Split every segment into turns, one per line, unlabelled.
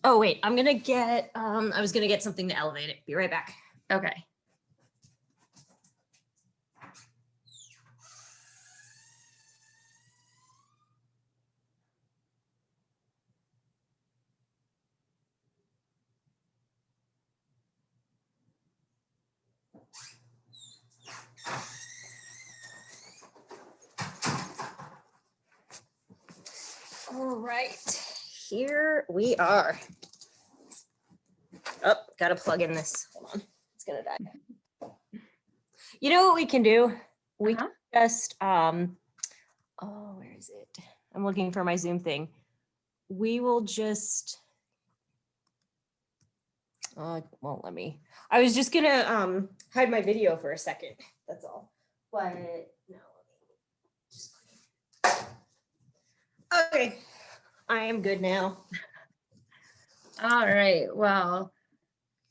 Oh, wait, I'm gonna get, I was gonna get something to elevate it. Be right back.
Okay.
All right, here we are. Oh, gotta plug in this. Hold on, it's gonna die. You know what we can do? We can just, oh, where is it? I'm looking for my Zoom thing. We will just, it won't let me. I was just gonna hide my video for a second. That's all. But no, just okay. I am good now.
All right. Well,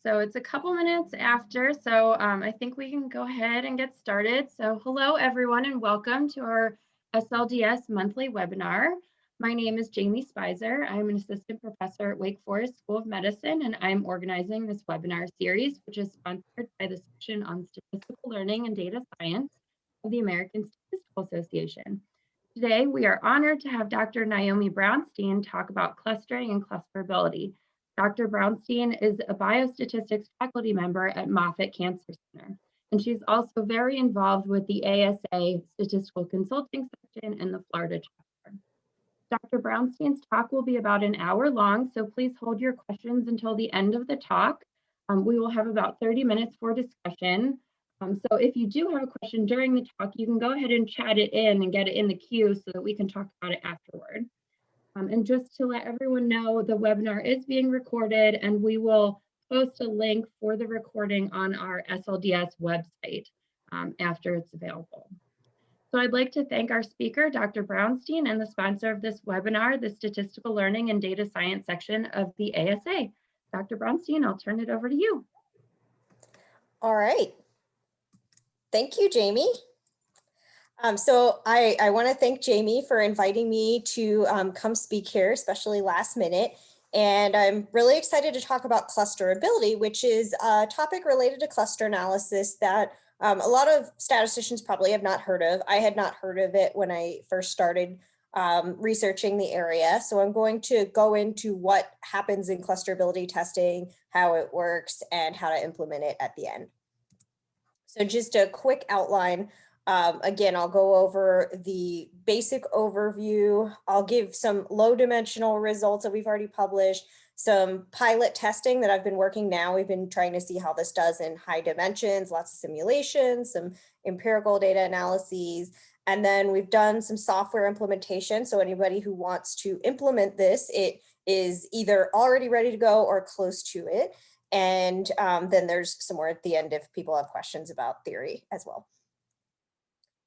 so it's a couple minutes after, so I think we can go ahead and get started. So hello, everyone, and welcome to our SLDS monthly webinar. My name is Jamie Spicer. I'm an assistant professor at Wake Forest School of Medicine, and I'm organizing this webinar series, which is sponsored by the section on statistical learning and data science of the American Statistical Association. Today, we are honored to have Dr. Naomi Brownstein talk about clustering and clusterability. Dr. Brownstein is a biostatistics faculty member at Moffitt Cancer Center, and she's also very involved with the ASA Statistical Consulting Section and the Florida chapter. Dr. Brownstein's talk will be about an hour long, so please hold your questions until the end of the talk. We will have about 30 minutes for discussion. So if you do have a question during the talk, you can go ahead and chat it in and get it in the queue so that we can talk about it afterward. And just to let everyone know, the webinar is being recorded, and we will post a link for the recording on our SLDS website after it's available. So I'd like to thank our speaker, Dr. Brownstein, and the sponsor of this webinar, the Statistical Learning and Data Science section of the ASA. Dr. Brownstein, I'll turn it over to you.
All right. Thank you, Jamie. So I want to thank Jamie for inviting me to come speak here, especially last minute. And I'm really excited to talk about clusterability, which is a topic related to cluster analysis that a lot of statisticians probably have not heard of. I had not heard of it when I first started researching the area. So I'm going to go into what happens in clusterability testing, how it works, and how to implement it at the end. So just a quick outline. Again, I'll go over the basic overview. I'll give some low dimensional results that we've already published, some pilot testing that I've been working now. We've been trying to see how this does in high dimensions, lots of simulations, some empirical data analyses, and then we've done some software implementation. So anybody who wants to implement this, it is either already ready to go or close to it. And then there's some more at the end if people have questions about theory as well.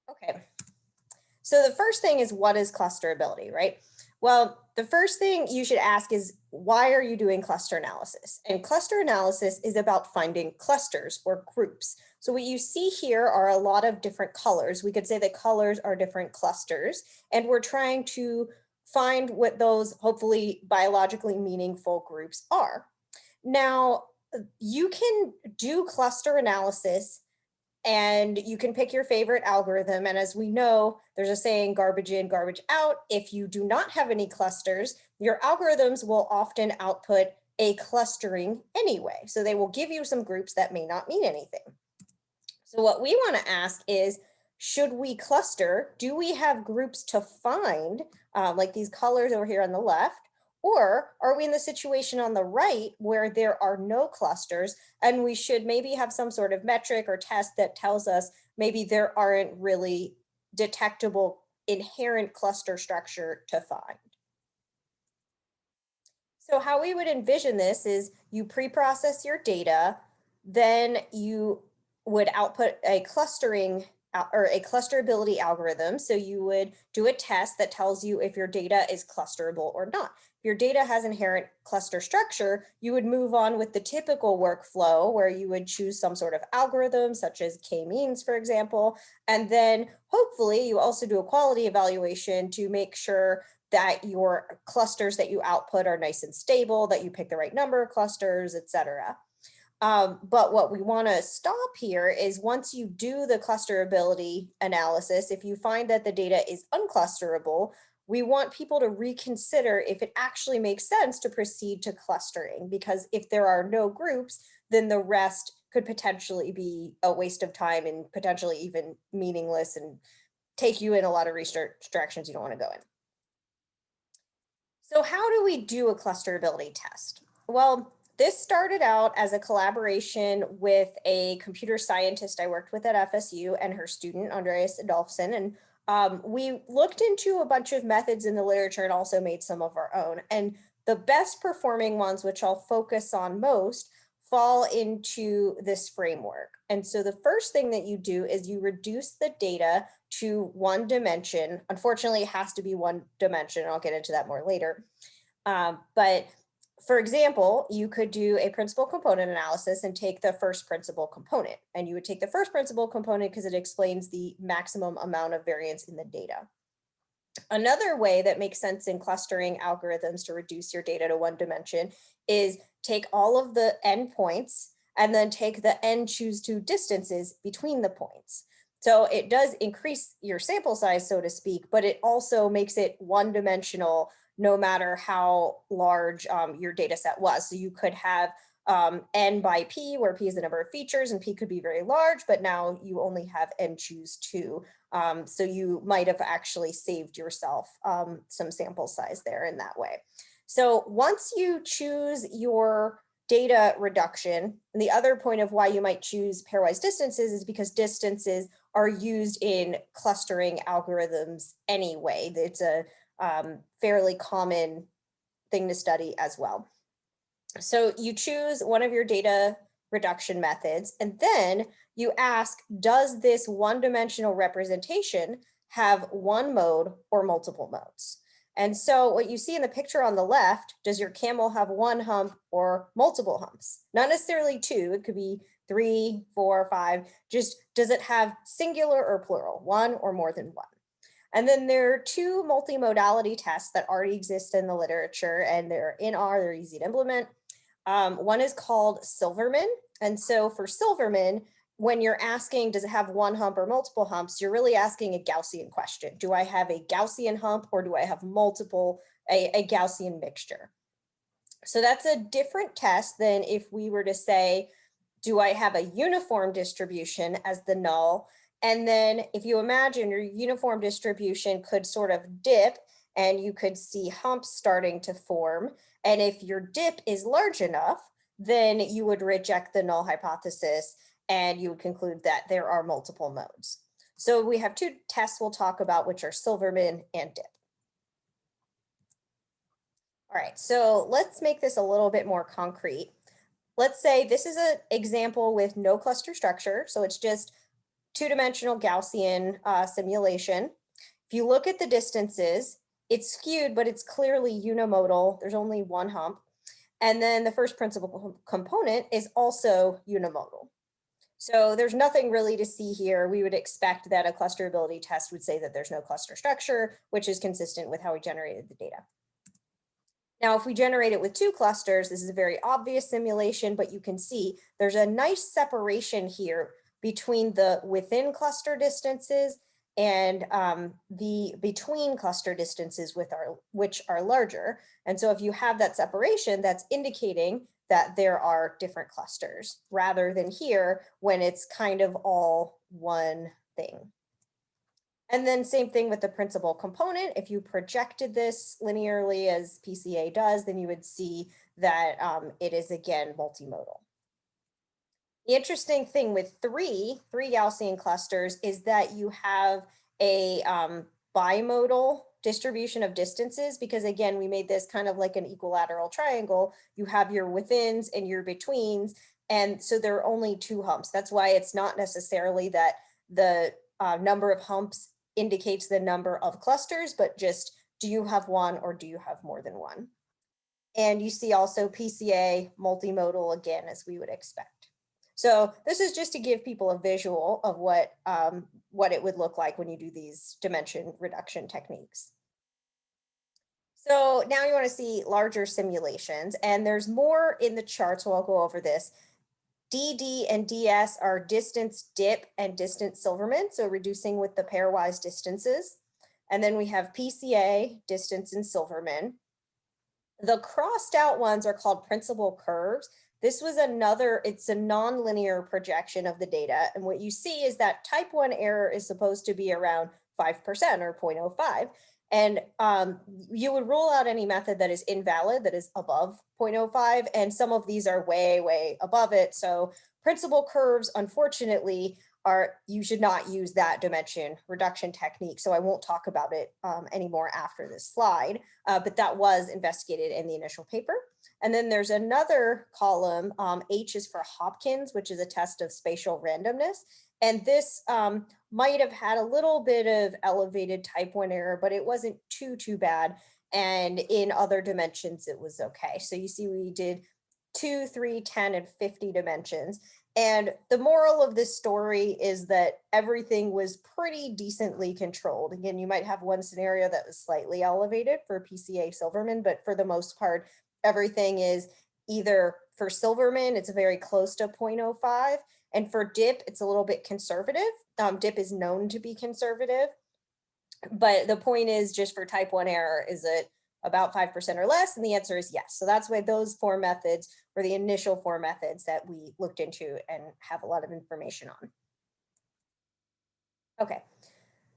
Okay, so the first thing is, what is clusterability, right? Well, the first thing you should ask is, why are you doing cluster analysis? And cluster analysis is about finding clusters or groups. So what you see here are a lot of different colors. We could say that colors are different clusters, and we're trying to find what those hopefully biologically meaningful groups are. Now, you can do cluster analysis and you can pick your favorite algorithm. And as we know, there's a saying, garbage in, garbage out. If you do not have any clusters, your algorithms will often output a clustering anyway. So they will give you some groups that may not mean anything. So what we want to ask is, should we cluster? Do we have groups to find, like these colors over here on the left? Or are we in the situation on the right where there are no clusters and we should maybe have some sort of metric or test that tells us maybe there aren't really detectable inherent cluster structure to find? So how we would envision this is, you pre-process your data, then you would output a clustering or a clusterability algorithm. So you would do a test that tells you if your data is clusterable or not. If your data has inherent cluster structure, you would move on with the typical workflow where you would choose some sort of algorithm such as k-means, for example. And then hopefully you also do a quality evaluation to make sure that your clusters that you output are nice and stable, that you pick the right number of clusters, et cetera. But what we want to stop here is once you do the clusterability analysis, if you find that the data is unclusterable, we want people to reconsider if it actually makes sense to proceed to clustering, because if there are no groups, then the rest could potentially be a waste of time and potentially even meaningless and take you in a lot of research directions you don't want to go in. So how do we do a clusterability test? Well, this started out as a collaboration with a computer scientist I worked with at FSU and her student, Andreas Adolfsson. And we looked into a bunch of methods in the literature and also made some of our own. And the best performing ones, which I'll focus on most, fall into this framework. And so the first thing that you do is you reduce the data to one dimension. Unfortunately, it has to be one dimension. I'll get into that more later. But for example, you could do a principal component analysis and take the first principal component. And you would take the first principal component because it explains the maximum amount of variance in the data. Another way that makes sense in clustering algorithms to reduce your data to one dimension is take all of the endpoints and then take the n choose two distances between the points. So it does increase your sample size, so to speak, but it also makes it one dimensional no matter how large your data set was. So you could have n by p, where p is the number of features and p could be very large, but now you only have n choose two. So you might have actually saved yourself some sample size there in that way. So once you choose your data reduction, and the other point of why you might choose pairwise distances is because distances are used in clustering algorithms anyway. It's a fairly common thing to study as well. So you choose one of your data reduction methods, and then you ask, does this one-dimensional representation have one mode or multiple modes? And so what you see in the picture on the left, does your camel have one hump or multiple humps? Not necessarily two, it could be 3, 4, 5, just does it have singular or plural, one or more than one? And then there are two multimodality tests that already exist in the literature, and they're in R, they're easy to implement. One is called Silverman. And so for Silverman, when you're asking, does it have one hump or multiple humps, you're really asking a Gaussian question. Do I have a Gaussian hump or do I have multiple, a Gaussian mixture? So that's a different test than if we were to say, do I have a uniform distribution as the null? And then if you imagine your uniform distribution could sort of dip and you could see humps starting to form. And if your dip is large enough, then you would reject the null hypothesis and you would conclude that there are multiple modes. So we have two tests we'll talk about, which are Silverman and dip. All right, so let's make this a little bit more concrete. Let's say this is an example with no cluster structure. So it's just two-dimensional Gaussian simulation. If you look at the distances, it's skewed, but it's clearly unimodal. There's only one hump. And then the first principal component is also unimodal. So there's nothing really to see here. We would expect that a clusterability test would say that there's no cluster structure, which is consistent with how we generated the data. Now, if we generate it with two clusters, this is a very obvious simulation, but you can see there's a nice separation here between the within cluster distances and the between cluster distances which are larger. And so if you have that separation, that's indicating that there are different clusters rather than here when it's kind of all one thing. And then same thing with the principal component. If you projected this linearly as PCA does, then you would see that it is again multimodal. The interesting thing with three Gaussian clusters is that you have a bimodal distribution of distances, because again, we made this kind of like an equilateral triangle. You have your withins and your betweens, and so there are only two humps. That's why it's not necessarily that the number of humps indicates the number of clusters, but just do you have one or do you have more than one? And you see also PCA multimodal again, as we would expect. So this is just to give people a visual of what it would look like when you do these dimension reduction techniques. So now you want to see larger simulations, and there's more in the chart, so I'll go over this. DD and DS are distance dip and distance Silverman, so reducing with the pairwise distances. And then we have PCA, distance in Silverman. The crossed out ones are called principal curves. This was it's a nonlinear projection of the data. And what you see is that type 1 error is supposed to be around 5% or 0.05. And you would rule out any method that is invalid, that is above 0.05. And some of these are way, way above it. So principal curves, unfortunately, you should not use that dimension reduction technique. So I won't talk about it anymore after this slide, but that was investigated in the initial paper. And then there's another column, H is for Hopkins, which is a test of spatial randomness. And this might have had a little bit of elevated type 1 error, but it wasn't too bad. And in other dimensions, it was okay. So you see we did 2, 3, 10, and 50 dimensions. And the moral of this story is that everything was pretty decently controlled. Again, you might have one scenario that was slightly elevated for PCA Silverman, but for the most part, everything is either for Silverman, it's very close to 0.05, and for DIP, it's a little bit conservative. DIP is known to be conservative, but the point is just for type 1 error, is it about 5% or less? And the answer is yes. So that's why those 4 methods were the initial 4 methods that we looked into and have a lot of information on. Okay,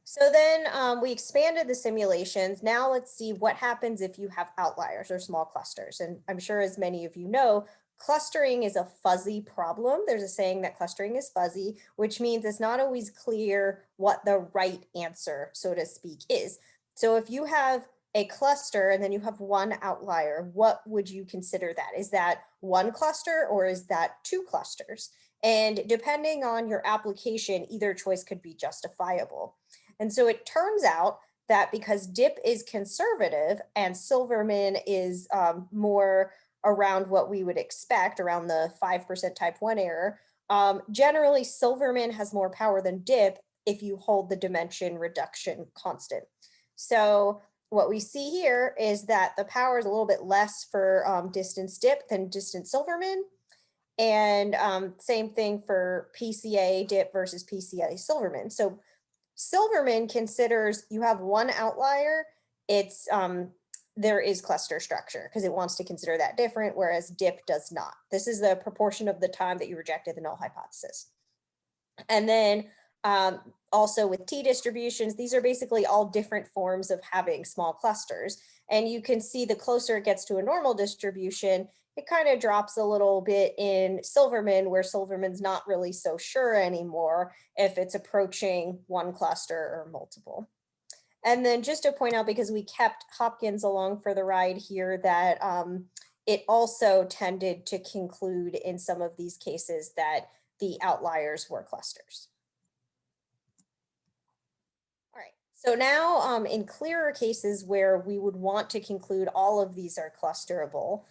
so then we expanded the simulations. Now let's see what happens if you have outliers or small clusters. And I'm sure as many of you know, clustering is a fuzzy problem. There's a saying that clustering is fuzzy, which means it's not always clear what the right answer, so to speak, is. So if you have a cluster and then you have one outlier, what would you consider that? Is that one cluster or is that 2 clusters? And depending on your application, either choice could be justifiable. And so it turns out that because DIP is conservative and Silverman is more around what we would expect, around the 5% type 1 error, generally Silverman has more power than DIP if you hold the dimension reduction constant. So what we see here is that the power is a little bit less for distance DIP than distance Silverman. And same thing for PCA DIP versus PCA Silverman. So Silverman considers you have one outlier, there is cluster structure because it wants to consider that different, whereas DIP does not. This is the proportion of the time that you rejected the null hypothesis. And then also with T distributions, these are basically all different forms of having small clusters. And you can see the closer it gets to a normal distribution, it kind of drops a little bit in Silverman, where Silverman's not really so sure anymore if it's approaching one cluster or multiple. And then just to point out, because we kept Hopkins along for the ride here, that it also tended to conclude in some of these cases that the outliers were clusters. All right, so now in clearer cases where we would want to conclude all of these are clusterable,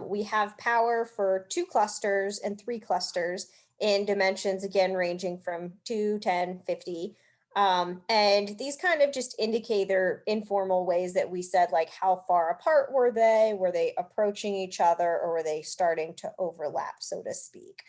we have power for 2 clusters and 3 clusters in dimensions, again, ranging from 2, 10, 50. And these kind of just indicate their informal ways that we said, like how far apart were they approaching each other, or were they starting to overlap, so to speak.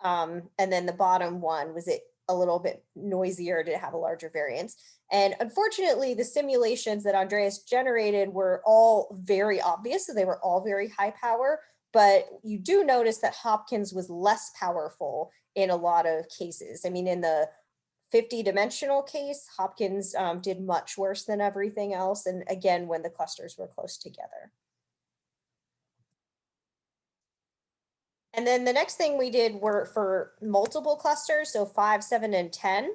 And then the bottom one, was it a little bit noisier, did it have a larger variance? And unfortunately, the simulations that Andreas generated were all very obvious, so they were all very high power, but you do notice that Hopkins was less powerful in a lot of cases. I mean, in the 50-dimensional case, Hopkins did much worse than everything else, and again, when the clusters were close together. And then the next thing we did were for multiple clusters, so 5, 7, and 10.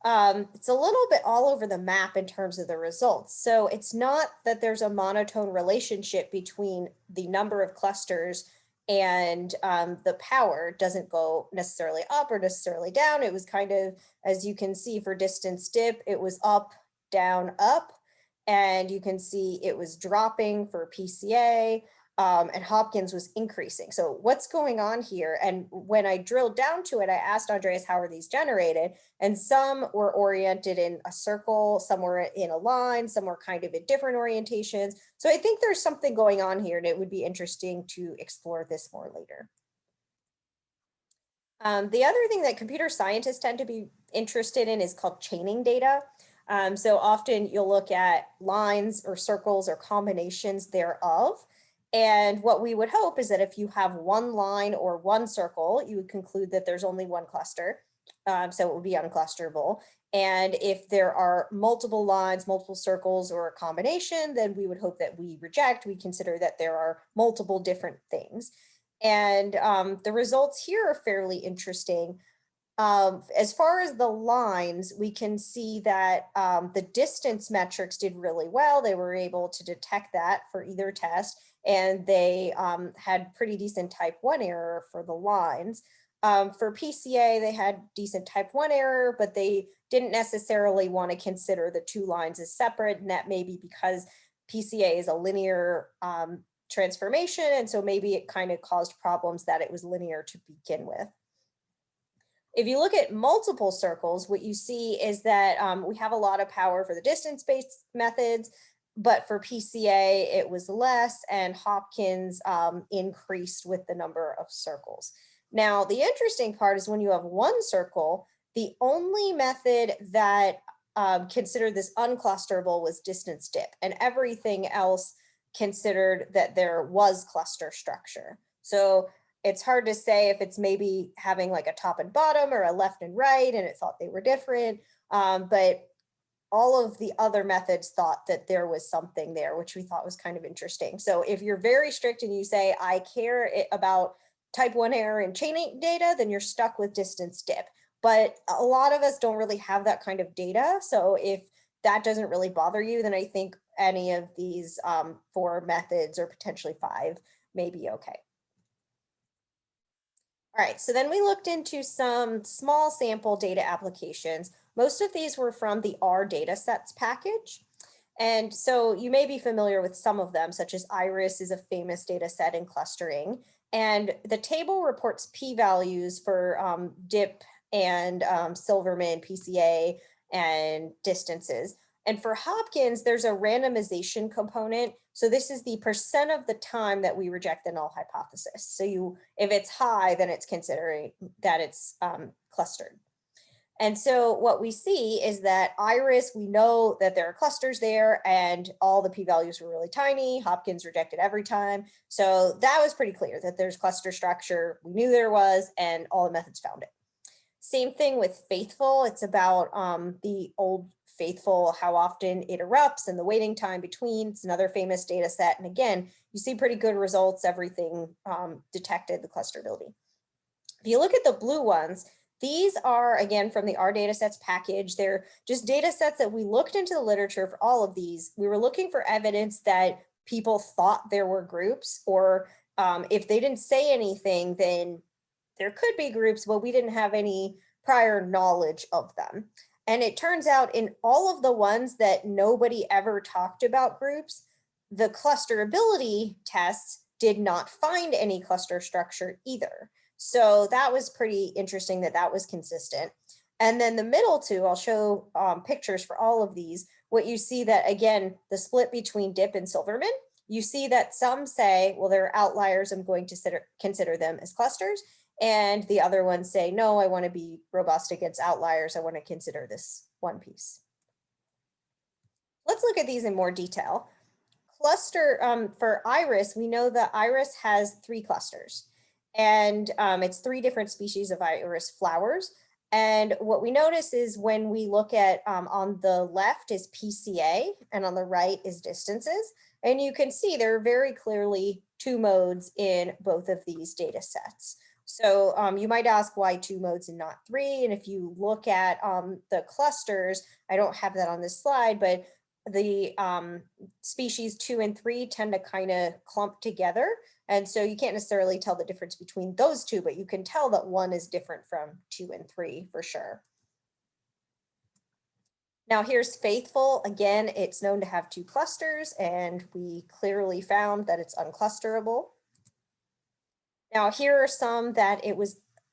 It's a little bit all over the map in terms of the results. So it's not that there's a monotone relationship between the number of clusters and the power doesn't go necessarily up or necessarily down. It was kind of, as you can see for distance DIP, it was up, down, up. And you can see it was dropping for PCA. and Hopkins was increasing. So what's going on here? And when I drilled down to it, I asked Andreas, how are these generated? And some were oriented in a circle, some were in a line, some were kind of in different orientations. So I think there's something going on here, and it would be interesting to explore this more later. The other thing that computer scientists tend to be interested in is called chaining data. So often you'll look at lines or circles or combinations thereof. And what we would hope is that if you have one line or one circle, you would conclude that there's only one cluster. So it would be unclusterable. And if there are multiple lines, multiple circles, or a combination, then we would hope that we consider that there are multiple different things. And the results here are fairly interesting. As far as the lines, we can see that the distance metrics did really well. They were able to detect that for either test, and they had pretty decent type 1 error for the lines. For PCA, they had decent type 1 error, but they didn't necessarily want to consider the two lines as separate, and that may be because PCA is a linear transformation, and so maybe it kind of caused problems that it was linear to begin with. If you look at multiple circles, what you see is that we have a lot of power for the distance-based methods, but for PCA, it was less, and Hopkins increased with the number of circles. Now, the interesting part is when you have one circle, the only method that considered this unclusterable was distance dip, and everything else considered that there was cluster structure. So it's hard to say if it's maybe having like a top and bottom or a left and right, and it thought they were different. But all of the other methods thought that there was something there, which we thought was kind of interesting. So if you're very strict and you say, I care about type 1 error and chaining data, then you're stuck with distance dip. But a lot of us don't really have that kind of data. So if that doesn't really bother you, then I think any of these 4 methods or potentially 5 may be okay. All right, so then we looked into some small sample data applications. Most of these were from the R datasets package. And so you may be familiar with some of them, such as IRIS is a famous data set in clustering. And the table reports p-values for DIP and Silverman, PCA, and distances. And for Hopkins, there's a randomization component. So this is the percent of the time that we reject the null hypothesis. So if it's high, then it's considering that it's clustered. And so what we see is that IRIS, we know that there are clusters there and all the p-values were really tiny. Hopkins rejected every time. So that was pretty clear that there's cluster structure. We knew there was, and all the methods found it. Same thing with Faithful. It's about the old Faithful, how often it erupts and the waiting time between. It's another famous data set. And again, you see pretty good results. Everything detected the clusterability. If you look at the blue ones, these are, again, from the R datasets package. They're just data sets that we looked into the literature for all of these. We were looking for evidence that people thought there were groups, or if they didn't say anything, then there could be groups, but we didn't have any prior knowledge of them. And it turns out in all of the ones that nobody ever talked about groups, the clusterability tests did not find any cluster structure either. So that was pretty interesting that that was consistent. And then the middle two, I'll show pictures for all of these. What you see that, again, the split between DIP and Silverman, you see that some say, well, they're outliers, I'm going to consider them as clusters. And the other ones say, no, I want to be robust against outliers. I want to consider this one piece. Let's look at these in more detail. Cluster for IRIS, we know that IRIS has 3 clusters. And it's 3 different species of iris flowers. And what we notice is when we look at on the left is PCA and on the right is distances. And you can see there are very clearly 2 modes in both of these data sets. So you might ask why 2 modes and not 3. And if you look at the clusters, I don't have that on this slide, but the species 2 and 3 tend to kind of clump together. And so you can't necessarily tell the difference between those 2, but you can tell that one is different from 2 and 3 for sure. Now here's faithful. Again, it's known to have 2 clusters, and we clearly found that it's unclusterable. Now here are some that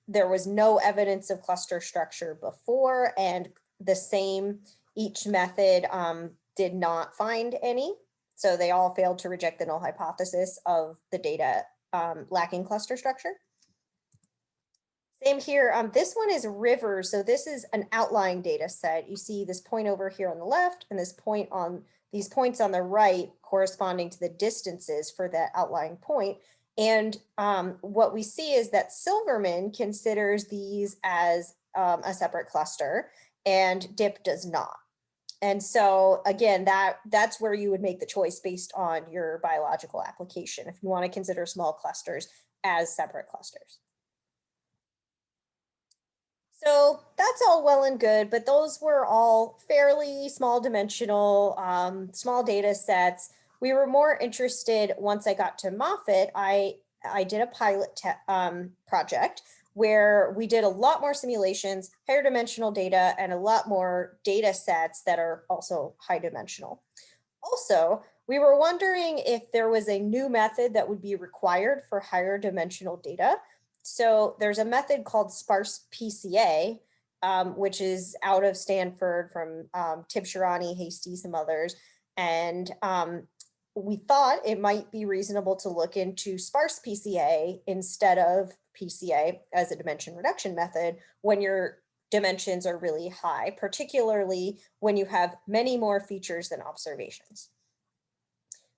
there was no evidence of cluster structure before, and the same, each method did not find any. So they all failed to reject the null hypothesis of the data lacking cluster structure. Same here. This one is rivers. So this is an outlying data set. You see this point over here on the left and this point on these points on the right corresponding to the distances for that outlying point. And what we see is that Silverman considers these as a separate cluster and DIP does not. And so again, that's where you would make the choice based on your biological application if you want to consider small clusters as separate clusters. So that's all well and good, but those were all fairly small dimensional, small data sets. We were more interested, once I got to Moffitt, I did a pilot project where we did a lot more simulations, higher dimensional data, and a lot more data sets that are also high dimensional. Also, we were wondering if there was a new method that would be required for higher dimensional data. So there's a method called sparse PCA, which is out of Stanford from Tibshirani, Hasty, some others. And we thought it might be reasonable to look into sparse PCA instead of PCA as a dimension reduction method when your dimensions are really high, particularly when you have many more features than observations.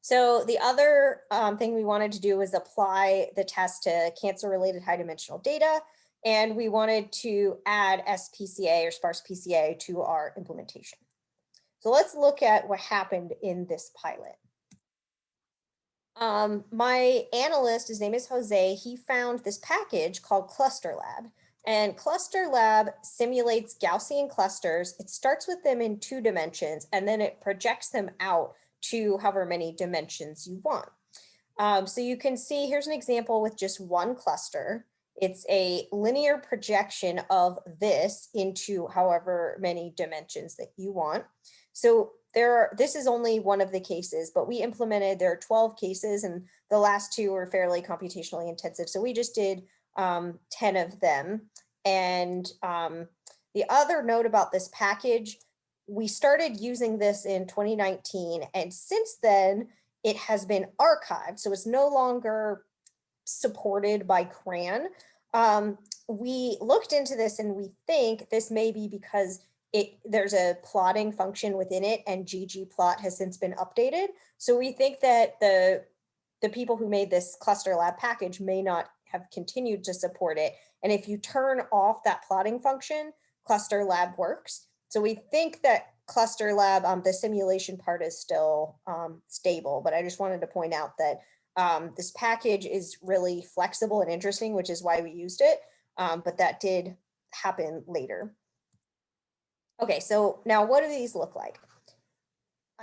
So the other thing we wanted to do was apply the test to cancer-related high-dimensional data, and we wanted to add SPCA or sparse PCA to our implementation. So let's look at what happened in this pilot. My analyst, his name is Jose, he found this package called Clusterlab. And Clusterlab simulates Gaussian clusters. It starts with them in 2 dimensions, and then it projects them out to however many dimensions you want. So you can see, here's an example with just one cluster. It's a linear projection of this into however many dimensions that you want. So this is only one of the cases, but we implemented, there are 12 cases, and the last 2 were fairly computationally intensive. So we just did 10 of them. And the other note about this package, we started using this in 2019, and since then it has been archived, so it's no longer supported by CRAN. We looked into this and we think this may be because there's a plotting function within it, and ggplot has since been updated. So we think that the people who made this Clusterlab package may not have continued to support it. And if you turn off that plotting function, Clusterlab works. So we think that Clusterlab, the simulation part is still stable, but I just wanted to point out that this package is really flexible and interesting, which is why we used it, but that did happen later. Okay, so now what do these look like?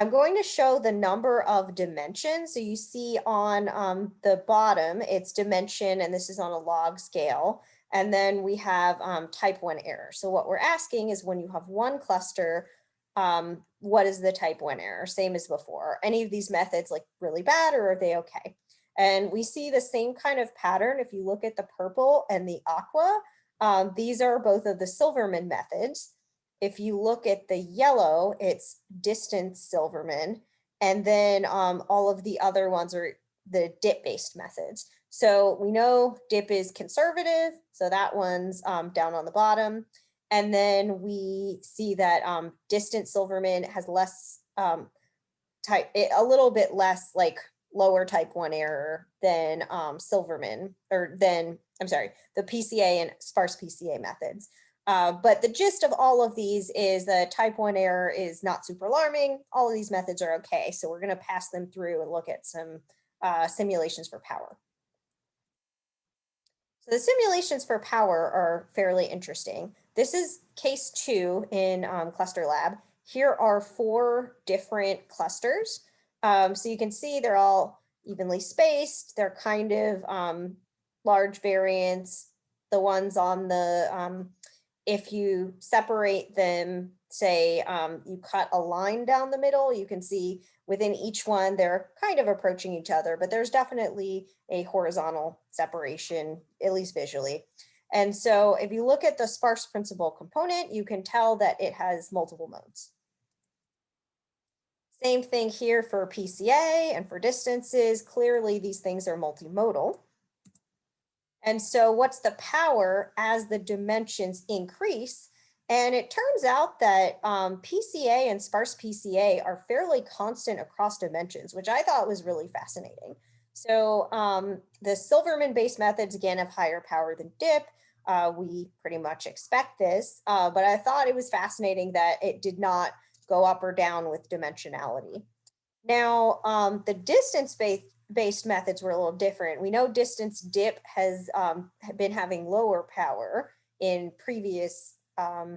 I'm going to show the number of dimensions. So you see on the bottom, it's dimension, and this is on a log scale. And then we have type 1 error. So what we're asking is, when you have one cluster, what is the type 1 error? Same as before. Are any of these methods like really bad, or are they okay? And we see the same kind of pattern if you look at the purple and the aqua. These are both of the Silverman methods. If you look at the yellow, it's distance Silverman. And then all of the other ones are the DIP-based methods. So we know DIP is conservative, so that one's down on the bottom. And then we see that distance Silverman has less a little bit less like lower type 1 error than Silverman, or than, I'm sorry, the PCA and sparse PCA methods. But the gist of all of these is the type 1 error is not super alarming. All of these methods are okay. So we're going to pass them through and look at some simulations for power. So the simulations for power are fairly interesting. This is case 2 in Clusterlab. Here are 4 different clusters. So you can see they're all evenly spaced. They're kind of large variance. The ones on the if you separate them say you cut a line down the middle, you can see within each one, they're kind of approaching each other, but there's definitely a horizontal separation, at least visually. And so if you look at the sparse principal component, you can tell that it has multiple modes. Same thing here for PCA and for distances. Clearly, these things are multimodal. And so what's the power as the dimensions increase? And it turns out that PCA and sparse PCA are fairly constant across dimensions, which I thought was really fascinating. So the Silverman-based methods, again, have higher power than DIP. We pretty much expect this, but I thought it was fascinating that it did not go up or down with dimensionality. Now, the distance-based methods were a little different. We know distance DIP has been having lower power in previous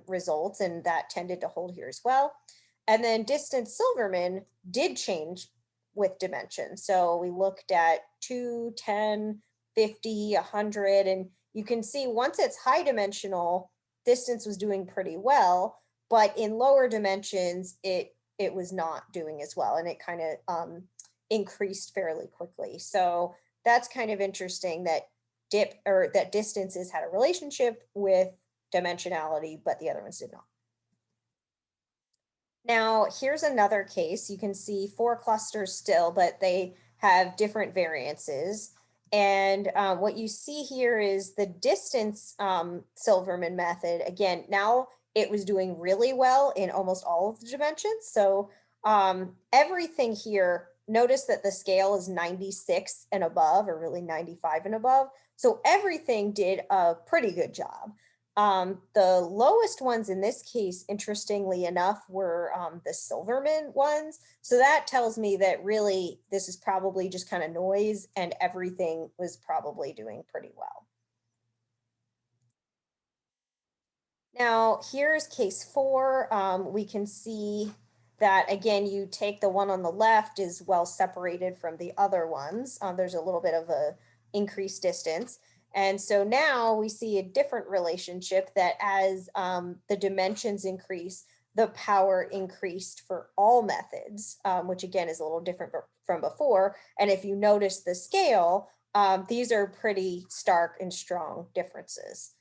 results, and that tended to hold here as well. And then distance Silverman did change with dimension. So we looked at 2, 10, 50, 100, and you can see once it's high dimensional, distance was doing pretty well, but in lower dimensions, it was not doing as well, and it kind of increased fairly quickly. So that's kind of interesting that DIP or that distances had a relationship with dimensionality, but the other ones did not. Now, here's another case. You can see 4 clusters still, but they have different variances. And what you see here is the distance Silverman method. Again, now it was doing really well in almost all of the dimensions. So everything here, notice that the scale is 96 and above, or really 95 and above. So everything did a pretty good job. The lowest ones in this case, interestingly enough, were the Silverman ones. So that tells me that really this is probably just kind of noise and everything was probably doing pretty well. Now, here's case 4. We can see that, again, you take the one on the left is well separated from the other ones. There's a little bit of a increased distance. And so now we see a different relationship that as the dimensions increase, the power increased for all methods, which again is a little different from before. And if you notice the scale, these are pretty stark and strong differences.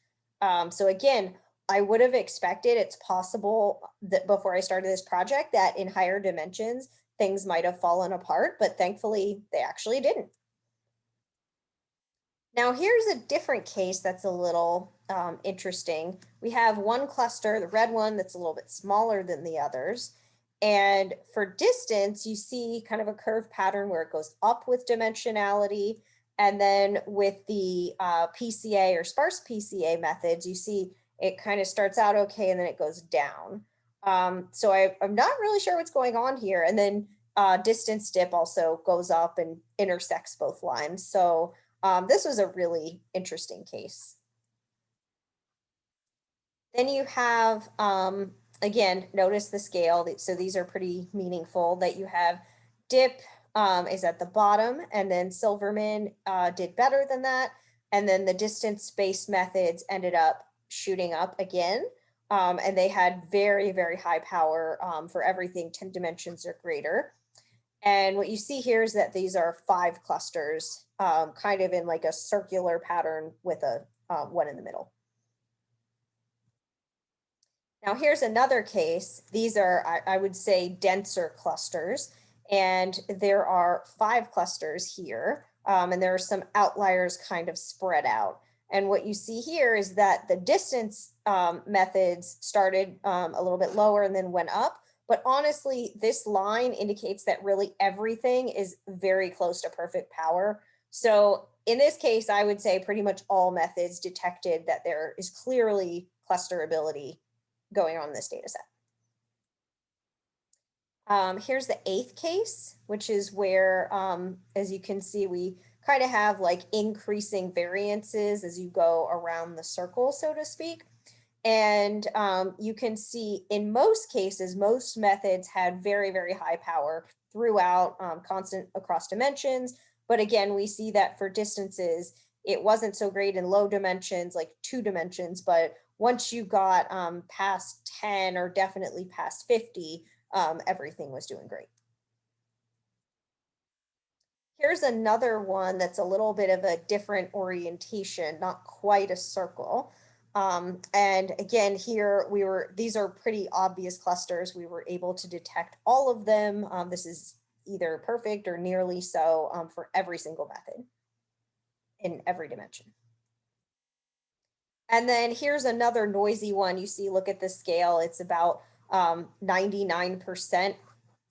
So again, I would have expected, it's possible that before I started this project that in higher dimensions, things might have fallen apart, but thankfully they actually didn't. Now here's a different case that's a little interesting. We have one cluster, the red one, that's a little bit smaller than the others. And for distance, you see kind of a curved pattern where it goes up with dimensionality. And then with the PCA or sparse PCA methods, you see it kind of starts out okay, and then it goes down. So I'm not really sure what's going on here. And then distance dip also goes up and intersects both lines. So this was a really interesting case. Then you have, again, notice the scale. So these are pretty meaningful, that you have dip is at the bottom, and then Silverman did better than that. And then the distance-based methods ended up shooting up again. And they had very, very high power for everything 10 dimensions or greater. And what you see here is that these are 5 clusters, kind of in like a circular pattern with a one in the middle. Now here's another case. These are, I would say, denser clusters. And there are 5 clusters here. And there are some outliers kind of spread out. And what you see here is that the distance methods started a little bit lower and then went up. But honestly, this line indicates that really everything is very close to perfect power. So in this case, I would say pretty much all methods detected that there is clearly clusterability going on in this data set. Here's the 8th case, which is where, as you can see, we kind of have like increasing variances as you go around the circle, so to speak. And you can see in most cases, most methods had very, very high power throughout, constant across dimensions. But again, we see that for distances, it wasn't so great in low dimensions, like 2 dimensions, but once you got past 10 or definitely past 50, everything was doing great. Here's another one that's a little bit of a different orientation, not quite a circle. And again, here these are pretty obvious clusters. We were able to detect all of them. This is either perfect or nearly so for every single method in every dimension. And then here's another noisy one. You see, look at the scale. It's about 99%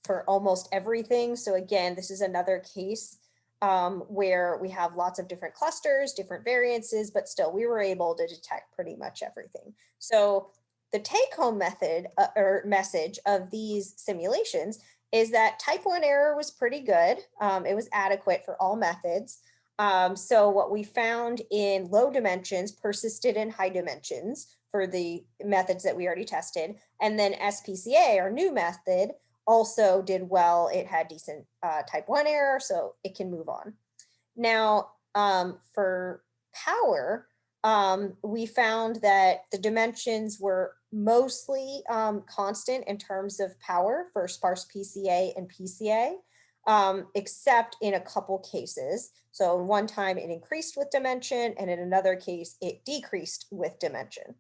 for almost everything. So again, this is another case where we have lots of different clusters, different variances, but still we were able to detect pretty much everything. So the take-home method or message of these simulations is that type 1 error was pretty good. It was adequate for all methods. So what we found in low dimensions persisted in high dimensions for the methods that we already tested. And then SPCA, our new method, also did well. It had decent type 1 error, so it can move on. Now, for power, we found that the dimensions were mostly constant in terms of power for sparse PCA and PCA. Except in a couple cases. So one time it increased with dimension, and in another case, it decreased with dimension.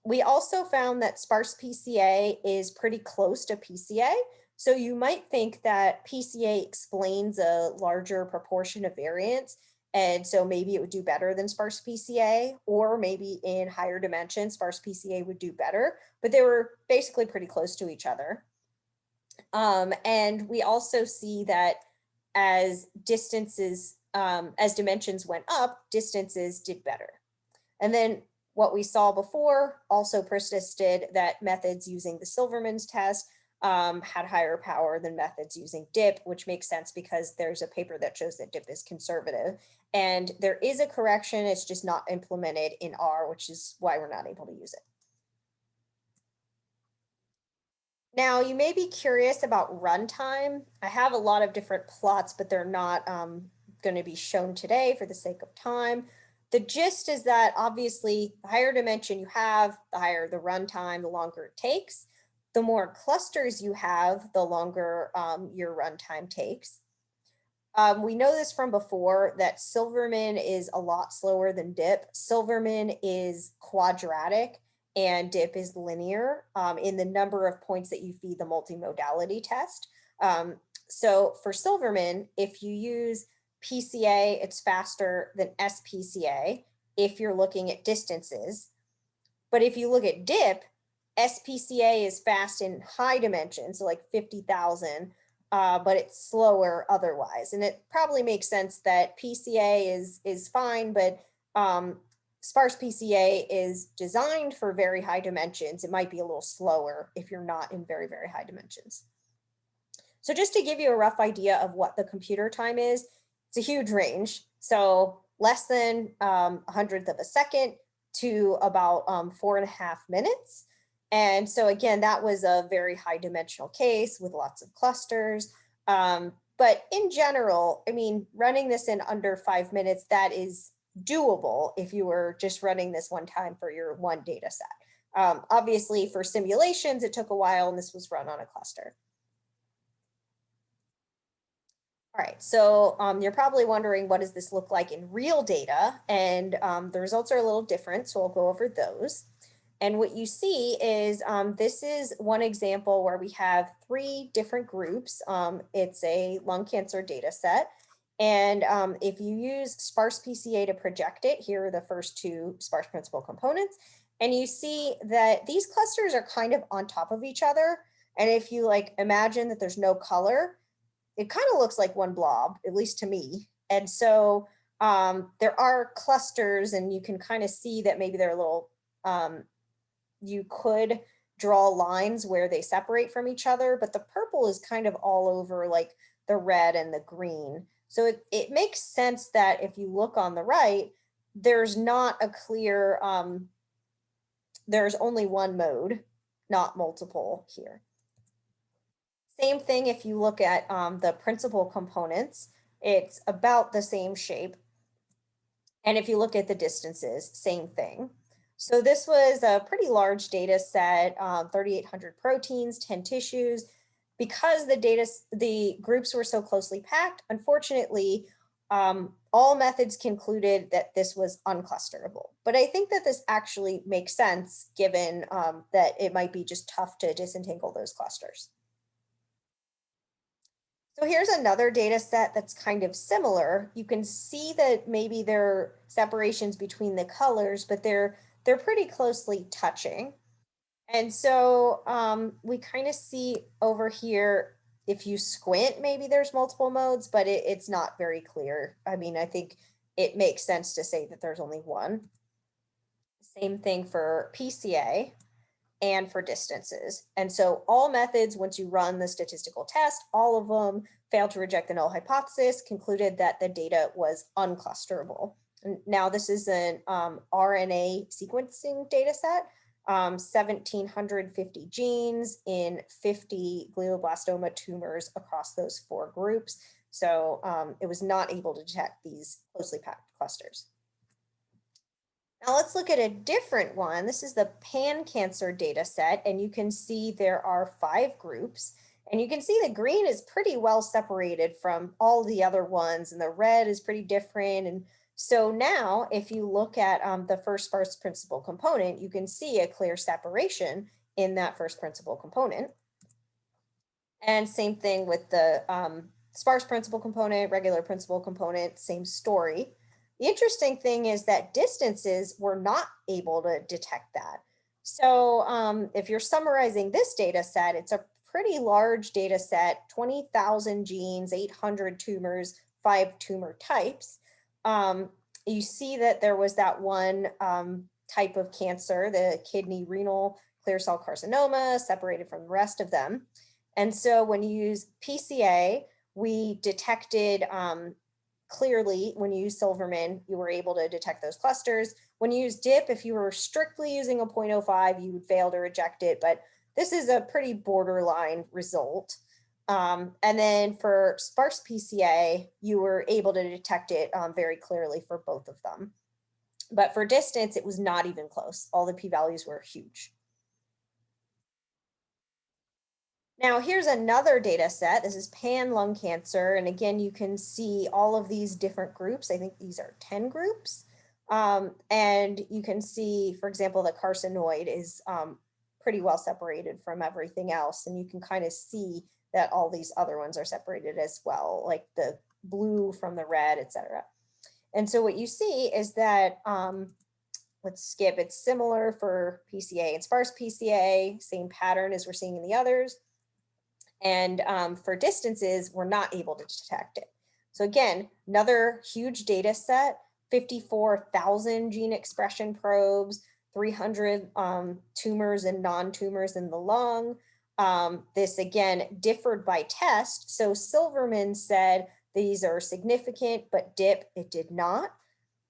We also found that sparse PCA is pretty close to PCA. So you might think that PCA explains a larger proportion of variance. And so maybe it would do better than sparse PCA, or maybe in higher dimensions, sparse PCA would do better, but they were basically pretty close to each other. And we also see that as distances, as dimensions went up, distances did better. And then what we saw before also persisted, that methods using the Silverman's test had higher power than methods using DIP, which makes sense because there's a paper that shows that DIP is conservative. And there is a correction, it's just not implemented in R, which is why we're not able to use it. Now, you may be curious about runtime. I have a lot of different plots, but they're not going to be shown today for the sake of time. The gist is that obviously the higher dimension you have, the higher the runtime, the longer it takes. The more clusters you have, the longer your runtime takes. We know this from before that Silverman is a lot slower than DIP. Silverman is quadratic and DIP is linear in the number of points that you feed the multimodality test. So for Silverman, if you use PCA, it's faster than SPCA if you're looking at distances. But if you look at DIP, SPCA is fast in high dimensions, so like 50,000, but it's slower otherwise. And it probably makes sense that PCA is fine, but sparse PCA is designed for very high dimensions. It might be a little slower if you're not in very, very high dimensions. So just to give you a rough idea of what the computer time is, it's a huge range. So less than 1/100th of a second to about 4.5 minutes. And so again, that was a very high dimensional case with lots of clusters. But in general, I mean, running this in under 5 minutes, that is doable if you were just running this one time for your one data set. Obviously for simulations, it took a while and this was run on a cluster. All right, so you're probably wondering, what does this look like in real data? And the results are a little different, so I'll go over those. And what you see is this is one example where we have 3 different groups. It's a lung cancer data set. And if you use sparse PCA to project it, here are the first 2 sparse principal components. And you see that these clusters are kind of on top of each other. And if you like imagine that there's no color, it kind of looks like one blob, at least to me. And so there are clusters, and you can kind of see that maybe they're a little, you could draw lines where they separate from each other, but the purple is kind of all over like the red and the green. So it makes sense that if you look on the right, there's not a clear, there's only one mode, not multiple here. Same thing if you look at the principal components, it's about the same shape. And if you look at the distances, same thing. So this was a pretty large data set, 3,800 proteins, 10 tissues. Because the groups were so closely packed, unfortunately, all methods concluded that this was unclusterable. But I think that this actually makes sense given that it might be just tough to disentangle those clusters. So here's another data set that's kind of similar. You can see that maybe there are separations between the colors, but they're pretty closely touching. And so we kind of see over here, if you squint, maybe there's multiple modes, but it's not very clear. I mean, I think it makes sense to say that there's only one. Same thing for PCA and for distances. And so all methods, once you run the statistical test, all of them failed to reject the null hypothesis, concluded that the data was unclusterable. And now this is an RNA sequencing data set, 1,750 genes in 50 glioblastoma tumors across those 4 groups. So it was not able to detect these closely packed clusters. Now let's look at a different one. This is the pan-cancer data set, and you can see there are 5 groups. And you can see the green is pretty well separated from all the other ones, and the red is pretty different. And so now, if you look at the first principal component, you can see a clear separation in that first principal component. And same thing with the sparse principal component, regular principal component, same story. The interesting thing is that distances were not able to detect that. So if you're summarizing this data set, it's a pretty large data set, 20,000 genes, 800 tumors, 5 tumor types. You see that there was that one type of cancer, the kidney renal clear cell carcinoma, separated from the rest of them. And so when you use PCA, we detected clearly, when you use Silverman, you were able to detect those clusters. When you use DIP, if you were strictly using a 0.05, you would fail to reject it, but this is a pretty borderline result. And then for sparse PCA, you were able to detect it very clearly for both of them. But for distance, it was not even close. All the p-values were huge. Now here's another data set. This is pan lung cancer. And again, you can see all of these different groups. I think these are 10 groups. And you can see, for example, the carcinoid is pretty well separated from everything else. And you can kind of see that all these other ones are separated as well, like the blue from the red, et cetera. And so what you see is that, let's skip, it's similar for PCA and sparse PCA, same pattern as we're seeing in the others. And for distances, we're not able to detect it. So again, another huge data set, 54,000 gene expression probes, 300 tumors and non-tumors in the lung. This again differed by test. So Silverman said these are significant, but DIP, it did not.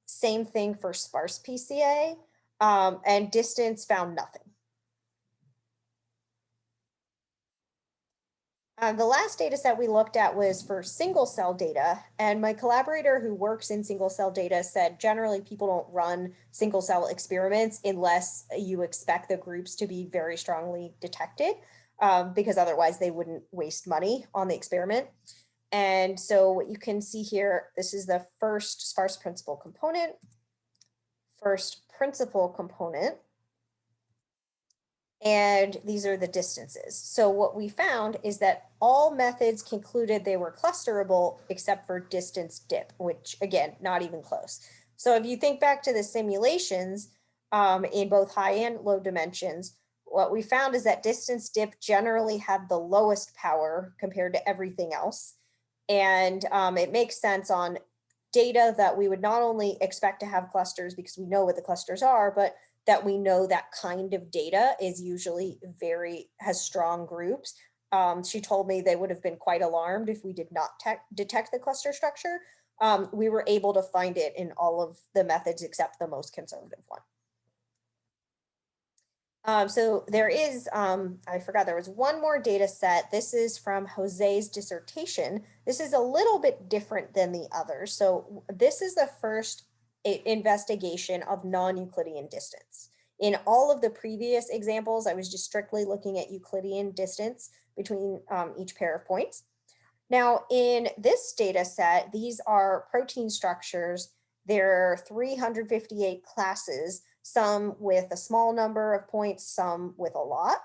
Same thing for sparse PCA, and distance found nothing. The last data set we looked at was for single cell data, and my collaborator who works in single cell data said generally people don't run single cell experiments unless you expect the groups to be very strongly detected, because otherwise they wouldn't waste money on the experiment. And so what you can see here, this is the first sparse principal component, and these are the distances. So what we found is that all methods concluded they were clusterable except for distance DIP, which again, not even close. So if you think back to the simulations in both high and low dimensions, what we found is that distance DIP generally had the lowest power compared to everything else. And it makes sense on data that we would not only expect to have clusters because we know what the clusters are, but that we know that kind of data is usually has strong groups. She told me they would have been quite alarmed if we did not detect the cluster structure. We were able to find it in all of the methods except the most conservative one. So there is, I forgot, there was one more data set. This is from Jose's dissertation. This is a little bit different than the others. So this is the first investigation of non-Euclidean distance. In all of the previous examples, I was just strictly looking at Euclidean distance between each pair of points. Now, in this data set, these are protein structures. There are 358 classes, some with a small number of points, some with a lot.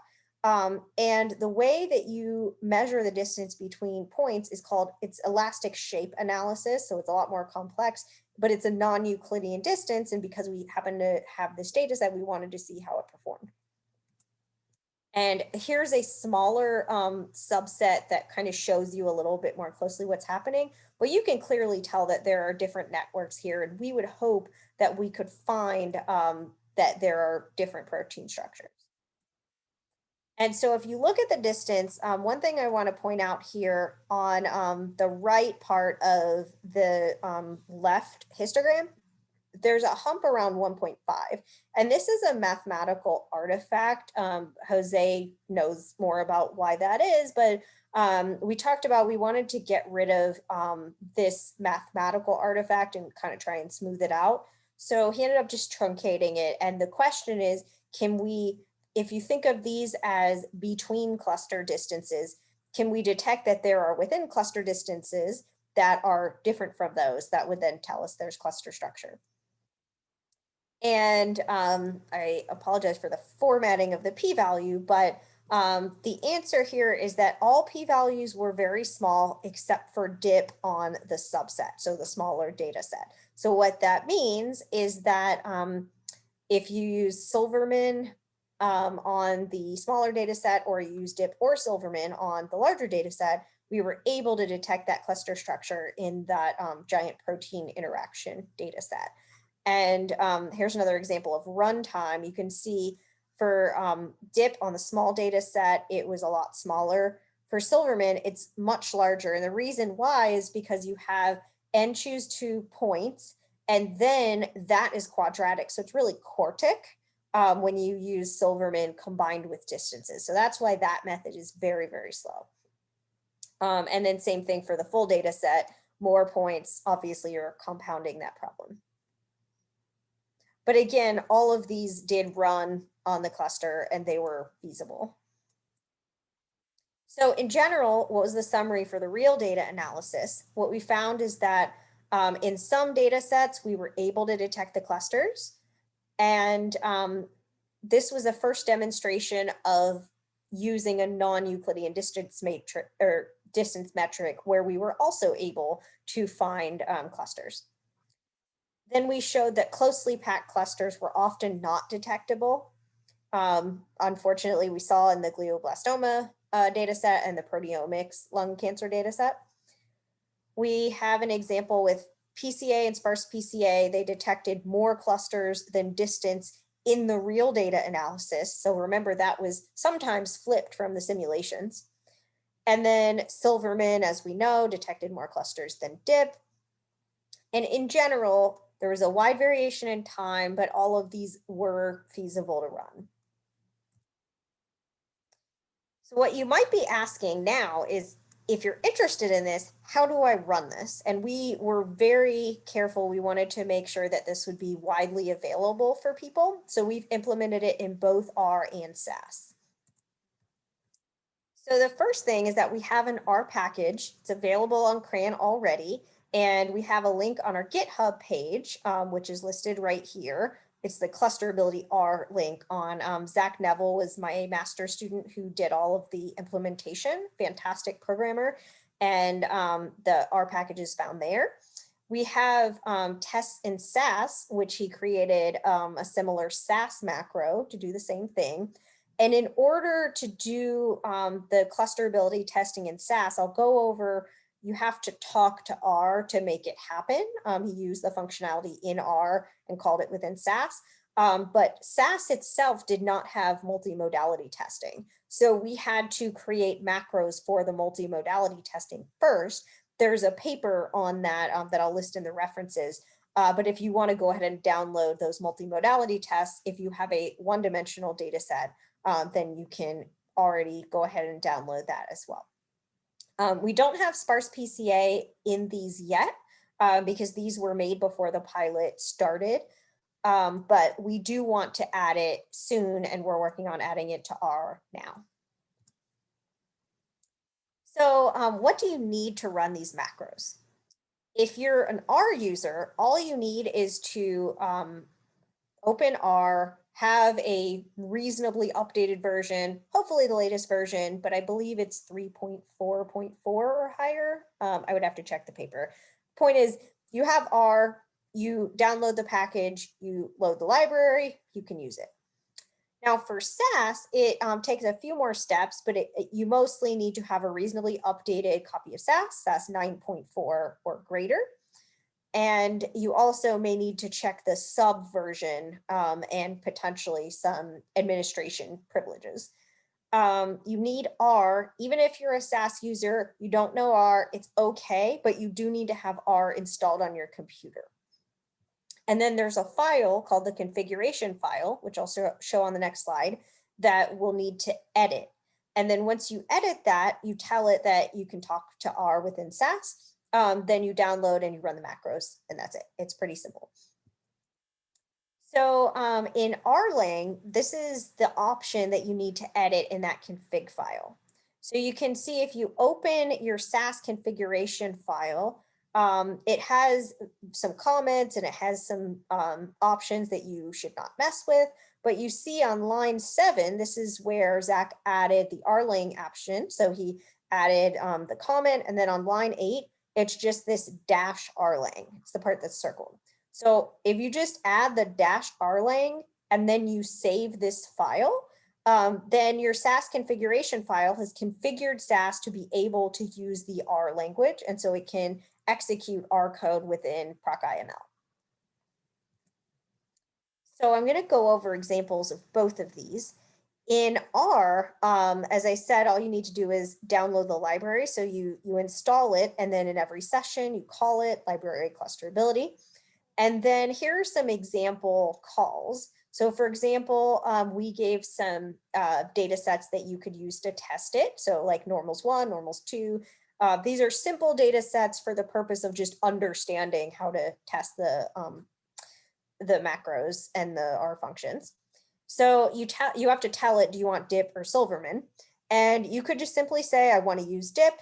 And the way that you measure the distance between points is called, it's elastic shape analysis. So it's a lot more complex, but it's a non-Euclidean distance. And because we happen to have this data set, we wanted to see how it performed. And here's a smaller subset that kind of shows you a little bit more closely what's happening, but you can clearly tell that there are different networks here, and we would hope that we could find that there are different protein structures. And so if you look at the distance, one thing I want to point out here on the right part of the left histogram, there's a hump around 1.5. And this is a mathematical artifact. Jose knows more about why that is, but we talked about we wanted to get rid of this mathematical artifact and kind of try and smooth it out. So he ended up just truncating it. And the question is, can we, if you think of these as between cluster distances, can we detect that there are within cluster distances that are different from those? That would then tell us there's cluster structure. And I apologize for the formatting of the p-value, but the answer here is that all p-values were very small except for dip on the subset, so the smaller data set. So what that means is that if you use Silverman on the smaller data set, or you use dip or Silverman on the larger data set, we were able to detect that cluster structure in that giant protein interaction data set. And here's another example of runtime. You can see for dip on the small data set, it was a lot smaller. For Silverman, it's much larger. And the reason why is because you have n choose 2 points, and then that is quadratic. So it's really quartic when you use Silverman combined with distances. So that's why that method is very, very slow. And then same thing for the full data set, more points, obviously you're compounding that problem. But again, all of these did run on the cluster and they were feasible. So in general, what was the summary for the real data analysis? What we found is that in some data sets, we were able to detect the clusters. And this was a first demonstration of using a non-Euclidean distance matrix or distance metric where we were also able to find clusters. Then we showed that closely packed clusters were often not detectable. Unfortunately, we saw in the glioblastoma data set and the proteomics lung cancer data set. We have an example with PCA and sparse PCA. They detected more clusters than distance in the real data analysis. So remember, that was sometimes flipped from the simulations. And then Silverman, as we know, detected more clusters than DIP. And in general, there was a wide variation in time, but all of these were feasible to run. So what you might be asking now is, if you're interested in this, how do I run this? And we were very careful. We wanted to make sure that this would be widely available for people. So we've implemented it in both R and SAS. So the first thing is that we have an R package. It's available on CRAN already. And we have a link on our GitHub page, which is listed right here. It's the Clusterability R link on Zach Neville was my master's student who did all of the implementation, fantastic programmer. And the R package is found there. We have tests in SAS, which he created a similar SAS macro to do the same thing. And in order to do the clusterability testing in SAS, I'll go over, you have to talk to R to make it happen. He used the functionality in R and called it within SAS. But SAS itself did not have multimodality testing. So we had to create macros for the multimodality testing first. There's a paper on that that I'll list in the references. But if you want to go ahead and download those multimodality tests, if you have a one-dimensional data set, then you can already go ahead and download that as well. We don't have sparse PCA in these yet. because these were made before the pilot started. But we do want to add it soon, and we're working on adding it to R now. So what do you need to run these macros? If you're an R user, all you need is to open R, have a reasonably updated version, hopefully the latest version, but I believe it's 3.4.4 or higher. I would have to check the paper. Point is, you have R, you download the package, you load the library, you can use it. Now for SAS, it takes a few more steps, but you mostly need to have a reasonably updated copy of SAS 9.4 or greater. And you also may need to check the sub version and potentially some administration privileges. You need R, even if you're a SAS user, you don't know R, it's okay, but you do need to have R installed on your computer. And then there's a file called the configuration file, which I'll show on the next slide, that we'll need to edit. And then once you edit that, you tell it that you can talk to R within SAS. Then you download and you run the macros, and that's it. It's pretty simple. So in Rlang, this is the option that you need to edit in that config file. So you can see if you open your SAS configuration file, it has some comments and it has some options that you should not mess with. But you see on line 7, this is where Zach added the Rlang option. So he added the comment, and then on line 8, it's just this -rlang. It's the part that's circled. So if you just add the -rlang and then you save this file, then your SAS configuration file has configured SAS to be able to use the R language, and so it can execute R code within ProcIML. So I'm going to go over examples of both of these. In R, as I said, all you need to do is download the library. So you install it, and then in every session, you call it library clusterability. And then here are some example calls. So for example, we gave some data sets that you could use to test it. So like normals 1, normals 2. These are simple data sets for the purpose of just understanding how to test the macros and the R functions. So you have to tell it, do you want dip or Silverman? And you could just simply say, I want to use dip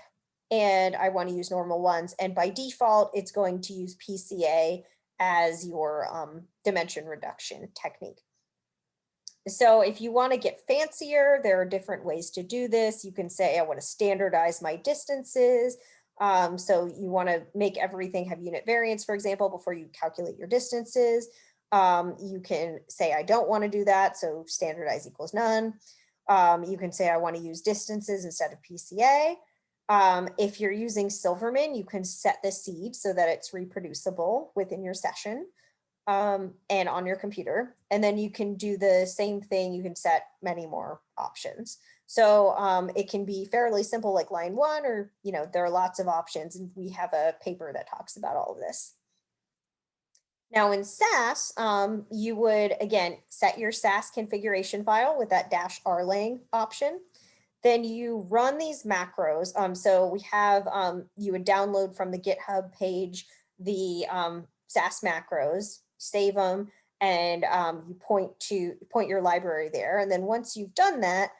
and I want to use normal ones. And by default, it's going to use PCA as your dimension reduction technique. So if you want to get fancier, there are different ways to do this. You can say, I want to standardize my distances. So you want to make everything have unit variance, for example, before you calculate your distances. You can say, I don't want to do that. So standardize equals none. You can say, I want to use distances instead of PCA. If you're using Silverman, you can set the seed so that it's reproducible within your session and on your computer. And then you can do the same thing. You can set many more options. So it can be fairly simple, like line 1, or, there are lots of options. And we have a paper that talks about all of this. Now in SAS, you would, again, set your SAS configuration file with that -rlang option. Then you run these macros. So we have, you would download from the GitHub page the SAS macros, save them, and you point your library there. And then once you've done that,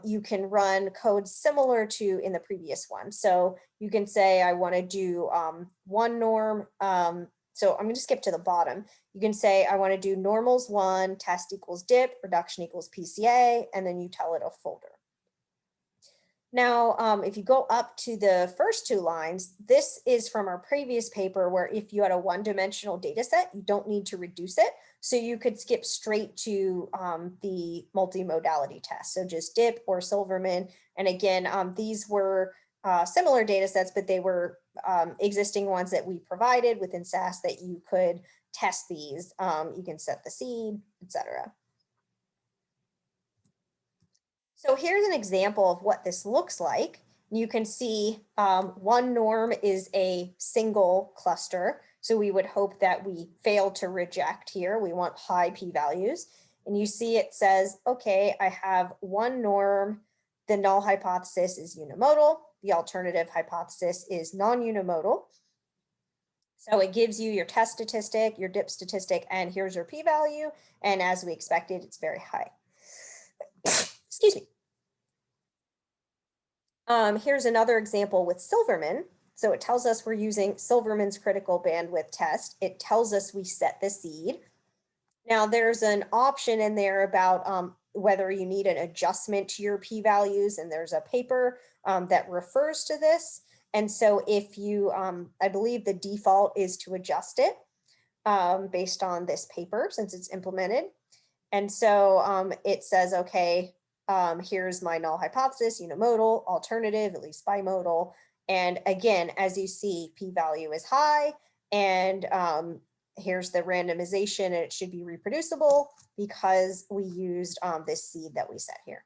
you can run code similar to in the previous one. So you can say, I want to do one norm. So I'm going to skip to the bottom. You can say, I want to do normals 1, test equals dip, reduction equals PCA, and then you tell it a folder. Now, if you go up to the first 2 lines, this is from our previous paper where if you had a one-dimensional data set, you don't need to reduce it. So you could skip straight to the multimodality test. So just dip or Silverman. And again, these were similar data sets, but they were existing ones that we provided within SAS that you could test these. You can set the seed, etc. So here's an example of what this looks like. You can see one norm is a single cluster. So we would hope that we fail to reject here. We want high p-values. And you see it says, okay, I have one norm. The null hypothesis is unimodal. The alternative hypothesis is non-unimodal. So it gives you your test statistic, your dip statistic, and here's your p-value. And as we expected, it's very high. Excuse me. Here's another example with Silverman. So it tells us we're using Silverman's critical bandwidth test. It tells us we set the seed. Now there's an option in there about whether you need an adjustment to your p-values, and there's a paper that refers to this. And so if you, I believe the default is to adjust it based on this paper since it's implemented. And so it says, okay, here's my null hypothesis, unimodal, alternative, at least bimodal. And again, as you see, p-value is high, and here's the randomization, and it should be reproducible because we used this seed that we set here.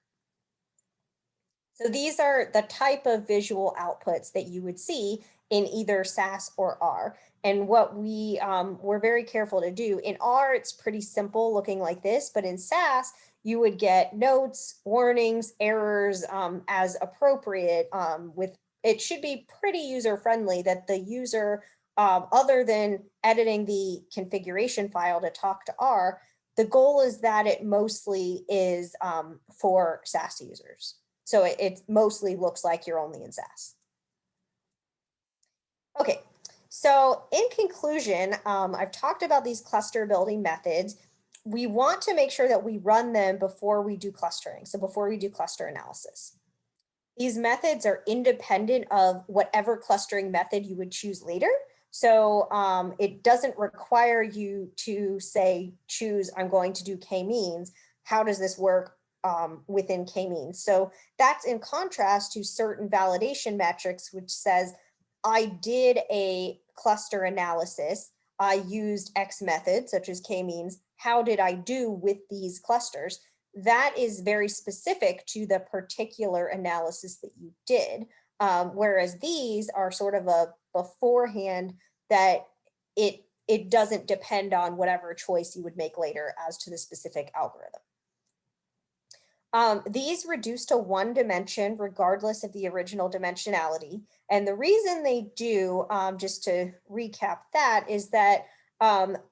So these are the type of visual outputs that you would see in either SAS or R. And what we were very careful to do, in R, it's pretty simple looking like this, but in SAS, you would get notes, warnings, errors as appropriate. It should be pretty user-friendly that the user, other than editing the configuration file to talk to R, the goal is that it mostly is for SAS users. So it mostly looks like you're only in SAS. Okay, so in conclusion, I've talked about these clusterability methods. We want to make sure that we run them before we do clustering, so before we do cluster analysis. These methods are independent of whatever clustering method you would choose later. So it doesn't require you to say, choose, I'm going to do k-means. How does this work within k-means? So that's in contrast to certain validation metrics, which says, I did a cluster analysis. I used X methods, such as k-means. How did I do with these clusters? That is very specific to the particular analysis that you did. Whereas these are sort of a beforehand that it doesn't depend on whatever choice you would make later as to the specific algorithm. These reduce to one dimension regardless of the original dimensionality. And the reason they do, just to recap that, is that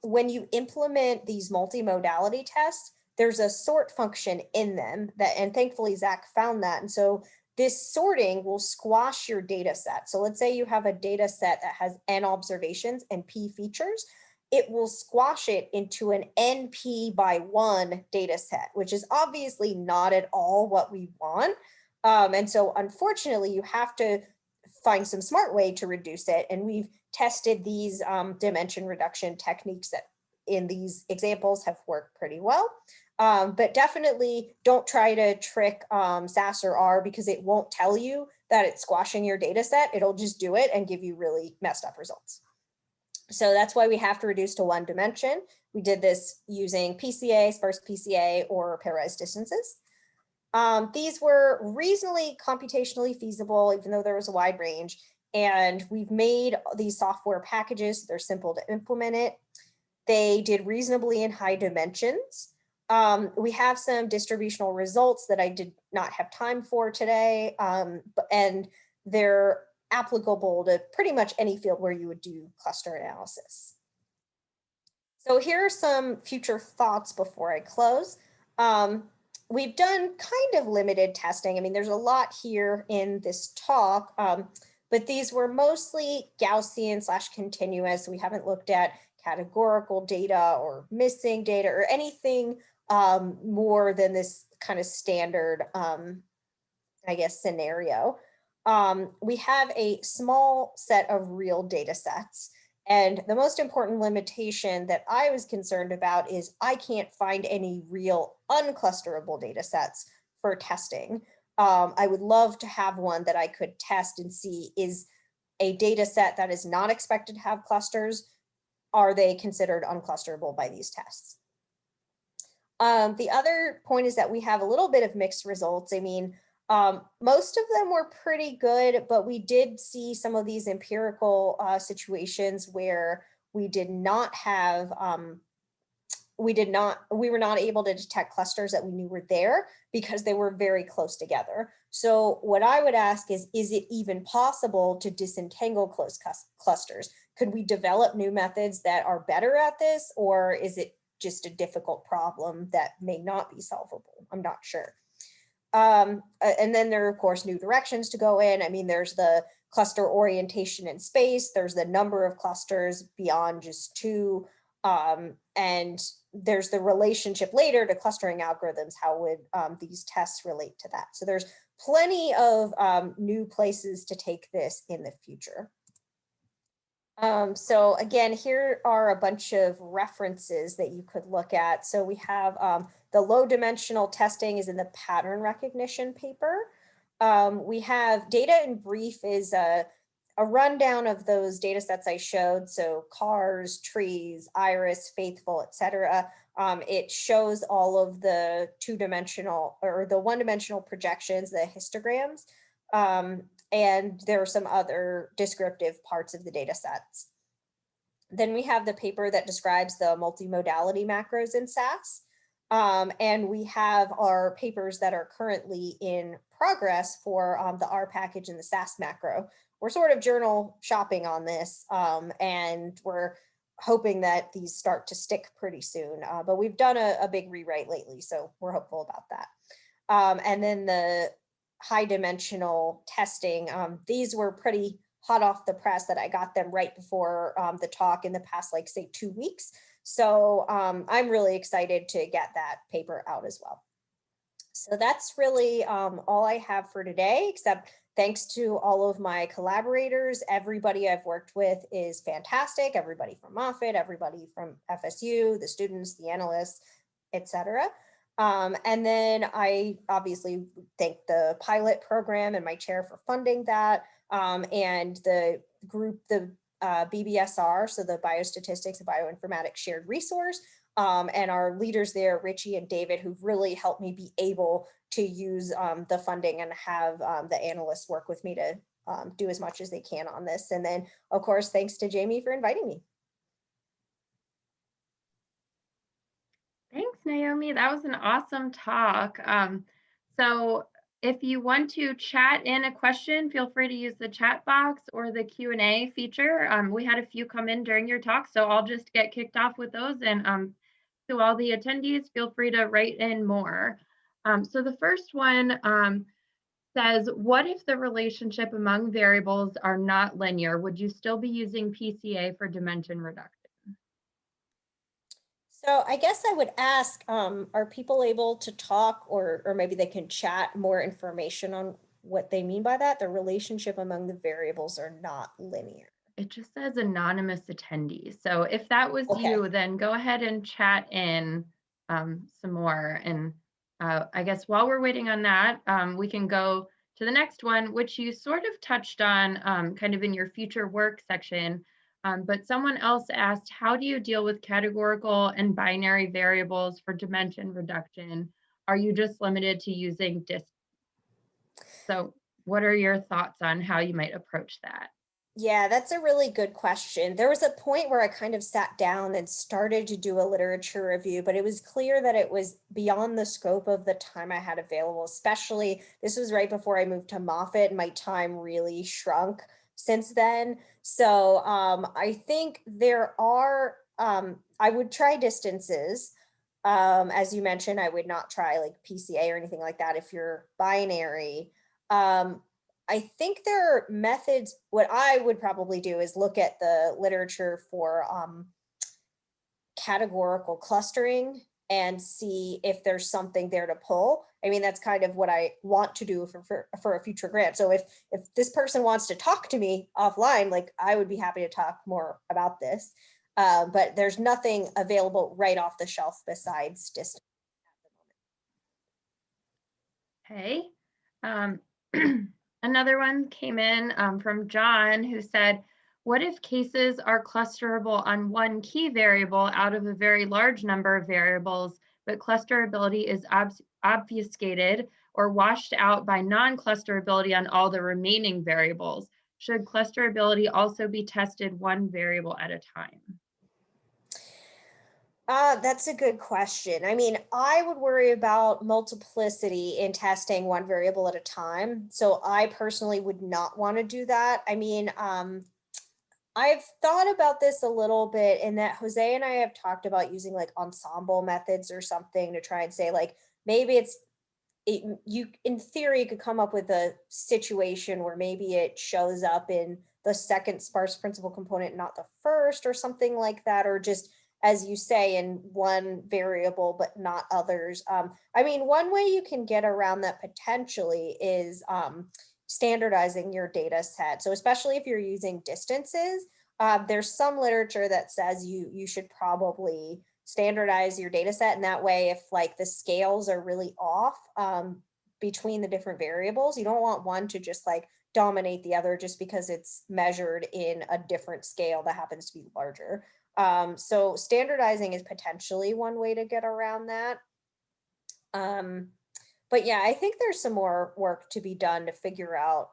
when you implement these multimodality tests, there's a sort function in them that, and thankfully Zach found that. And so this sorting will squash your data set. So let's say you have a data set that has n observations and p features. It will squash it into an NP by 1 data set, which is obviously not at all what we want. And so unfortunately, you have to find some smart way to reduce it. And we've tested these dimension reduction techniques that in these examples have worked pretty well. But definitely don't try to trick SAS or R, because it won't tell you that it's squashing your data set. It'll just do it and give you really messed up results. So that's why we have to reduce to one dimension. We did this using PCA, sparse PCA, or pairwise distances. These were reasonably computationally feasible, even though there was a wide range. And we've made these software packages. They're simple to implement it. They did reasonably in high dimensions. We have some distributional results that I did not have time for today, and they're applicable to pretty much any field where you would do cluster analysis. So here are some future thoughts before I close. We've done kind of limited testing. I mean, there's a lot here in this talk, but these were mostly Gaussian / continuous. We haven't looked at categorical data or missing data or anything more than this kind of standard, I guess, scenario. We have a small set of real data sets. And the most important limitation that I was concerned about is I can't find any real unclusterable data sets for testing. I would love to have one that I could test and see, is a data set that is not expected to have clusters, are they considered unclusterable by these tests? The other point is that we have a little bit of mixed results. I mean, most of them were pretty good, but we did see some of these empirical situations where we did not have we were not able to detect clusters that we knew were there because they were very close together. So what I would ask is it even possible to disentangle close clusters? Could we develop new methods that are better at this, or is it just a difficult problem that may not be solvable? I'm not sure. And then there are, of course, new directions to go in. I mean, there's the cluster orientation in space. There's the number of clusters beyond just two. And there's the relationship later to clustering algorithms. How would these tests relate to that? So there's plenty of new places to take this in the future. So again, here are a bunch of references that you could look at. So we have the low dimensional testing is in the pattern recognition paper. We have data in brief is a rundown of those data sets I showed. So cars, trees, iris, faithful, etc. It shows all of the two-dimensional or the one-dimensional projections, the histograms. And there are some other descriptive parts of the data sets. Then we have the paper that describes the multimodality macros in SAS. And we have our papers that are currently in progress for the R package and the SAS macro. We're sort of journal shopping on this, and we're hoping that these start to stick pretty soon. But we've done a big rewrite lately, so we're hopeful about that. And then the high dimensional testing, these were pretty hot off the press that I got them right before the talk in the past, like say 2 weeks. So I'm really excited to get that paper out as well. So that's really all I have for today, except thanks to all of my collaborators. Everybody I've worked with is fantastic. Everybody from Moffitt, everybody from FSU, the students, the analysts, etc. And then I obviously thank the pilot program and my chair for funding that, and the group, the BBSR, so the Biostatistics and Bioinformatics Shared Resource, and our leaders there, Richie and David, who've really helped me be able to use the funding and have the analysts work with me to do as much as they can on this. And then, of course, thanks to Jamie for inviting me.
Thanks, Naomi. That was an awesome talk. So if you want to chat in a question, feel free to use the chat box or the Q&A feature. We had a few come in during your talk, so I'll just get kicked off with those. And to all the attendees, feel free to write in more. So the first one says, what if the relationship among variables are not linear? Would you still be using PCA for dimension reduction?
So I guess I would ask, are people able to talk or maybe they can chat more information on what they mean by that? The relationship among the variables are not linear.
It just says anonymous attendee. So if that was you, then go ahead and chat in some more. And I guess while we're waiting on that, we can go to the next one, which you sort of touched on kind of in your future work section. But someone else asked, how do you deal with categorical and binary variables for dimension reduction? Are you just limited to using distance? So what are your thoughts on how you might approach that?
Yeah, that's a really good question. There was a point where I kind of sat down and started to do a literature review, but it was clear that it was beyond the scope of the time I had available, especially this was right before I moved to Moffitt and my time really shrunk since then. So I think there are, I would try distances. As you mentioned, I would not try like PCA or anything like that if you're binary. I think there are methods. What I would probably do is look at the literature for categorical clustering and see if there's something there to pull. I mean, that's kind of what I want to do for a future grant. So if this person wants to talk to me offline, like I would be happy to talk more about this. But there's nothing available right off the shelf besides distance at the moment.
Okay. Another one came in from John, who said, what if cases are clusterable on one key variable out of a very large number of variables, but clusterability is obfuscated or washed out by non-clusterability on all the remaining variables? Should clusterability also be tested one variable at a time?
That's a good question. I mean, I would worry about multiplicity in testing one variable at a time. So I personally would not want to do that. I mean, I've thought about this a little bit in that Jose and I have talked about using like ensemble methods or something to try and say like maybe you in theory could come up with a situation where maybe it shows up in the second sparse principal component, not the first, or something like that, or just as you say in one variable but not others. I mean, one way you can get around that potentially is standardizing your data set. So especially if you're using distances, there's some literature that says you should probably standardize your data set. And that way, if like the scales are really off between the different variables, you don't want one to just like dominate the other just because it's measured in a different scale that happens to be larger. So standardizing is potentially one way to get around that. But yeah, I think there's some more work to be done to figure out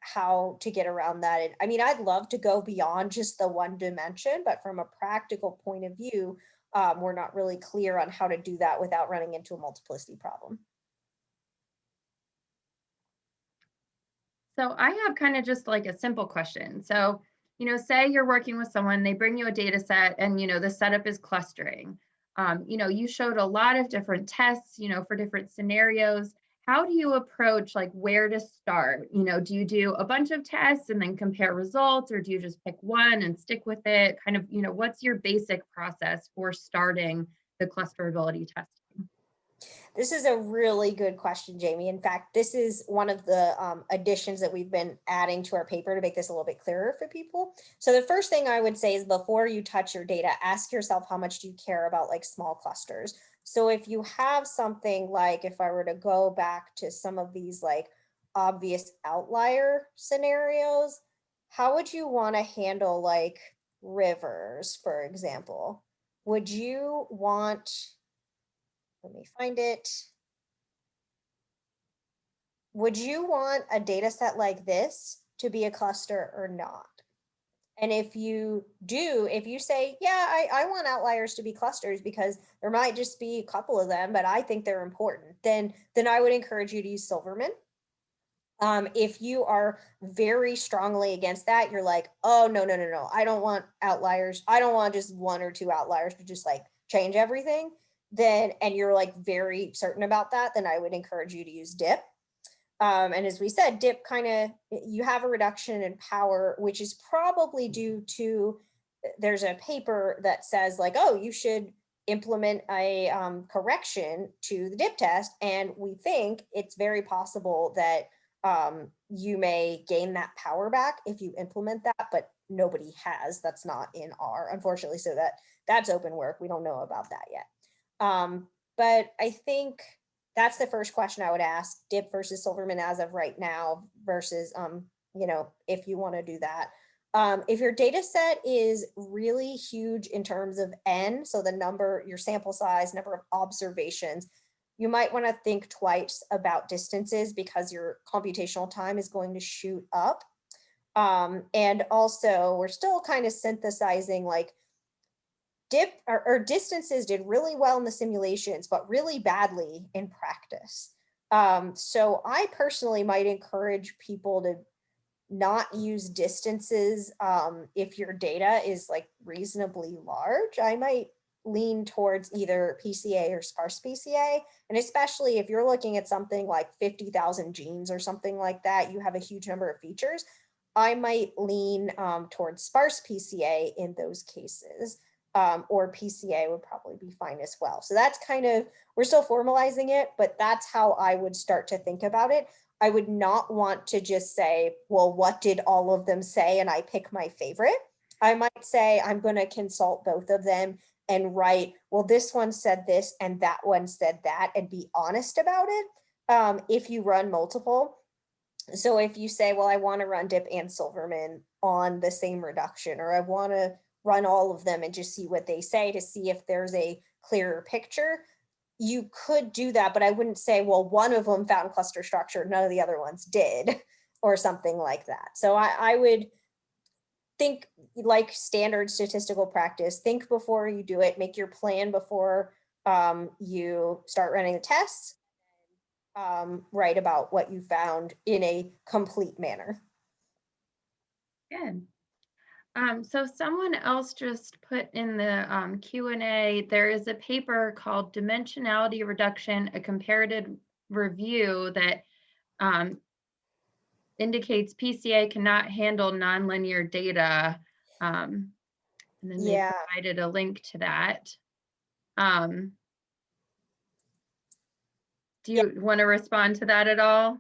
how to get around that. And I mean, I'd love to go beyond just the one dimension, but from a practical point of view, we're not really clear on how to do that without running into a multiplicity problem.
So I have kind of just like a simple question. So, say you're working with someone, they bring you a data set and, the setup is clustering. You showed a lot of different tests, for different scenarios. How do you approach like where to start? Do you do a bunch of tests and then compare results, or do you just pick one and stick with it? Kind of, what's your basic process for starting the clusterability testing?
This is a really good question, Jamie. In fact, this is one of the additions that we've been adding to our paper to make this a little bit clearer for people. So the first thing I would say is before you touch your data, ask yourself how much do you care about like small clusters. So if you have something like, if I were to go back to some of these like obvious outlier scenarios, how would you want to handle like rivers, for example? Would you want, let me find it. Would you want a data set like this to be a cluster or not? And if you do, if you say, yeah, I want outliers to be clusters because there might just be a couple of them, but I think they're important, then I would encourage you to use Silverman. If you are very strongly against that, you're like, oh, no, I don't want outliers. I don't want just one or two outliers to just like change everything. Then, and you're like very certain about that, then I would encourage you to use DIP. And as we said, DIP kind of, you have a reduction in power, which is probably due to, there's a paper that says like, oh, you should implement a correction to the DIP test. And we think it's very possible that you may gain that power back if you implement that, but nobody has. That's not in R, unfortunately. So that's open work. We don't know about that yet. But I think that's the first question I would ask, DIP versus Silverman as of right now versus, if you want to do that. If your data set is really huge in terms of N, so the number, your sample size, number of observations, you might want to think twice about distances because your computational time is going to shoot up. And also, we're still kind of synthesizing like DIP or distances did really well in the simulations, but really badly in practice. So I personally might encourage people to not use distances if your data is like reasonably large. I might lean towards either PCA or sparse PCA. And especially if you're looking at something like 50,000 genes or something like that, you have a huge number of features. I might lean towards sparse PCA in those cases. Or PCA would probably be fine as well. So that's kind of, we're still formalizing it, but that's how I would start to think about it. I would not want to just say, well, what did all of them say? And I pick my favorite. I might say, I'm going to consult both of them and write, well, this one said this and that one said that, and be honest about it. If you run multiple. So if you say, well, I want to run DIP and Silverman on the same reduction, or I want to run all of them and just see what they say to see if there's a clearer picture, you could do that, but I wouldn't say, well, one of them found cluster structure, none of the other ones did, or something like that. So I would think like standard statistical practice, think before you do it, make your plan before you start running the tests, write about what you found in a complete manner.
Good. So someone else just put in the Q&A, there is a paper called Dimensionality Reduction, a Comparative Review that indicates PCA cannot handle nonlinear data. And then they provided a link to that. Do you want to respond to that at all?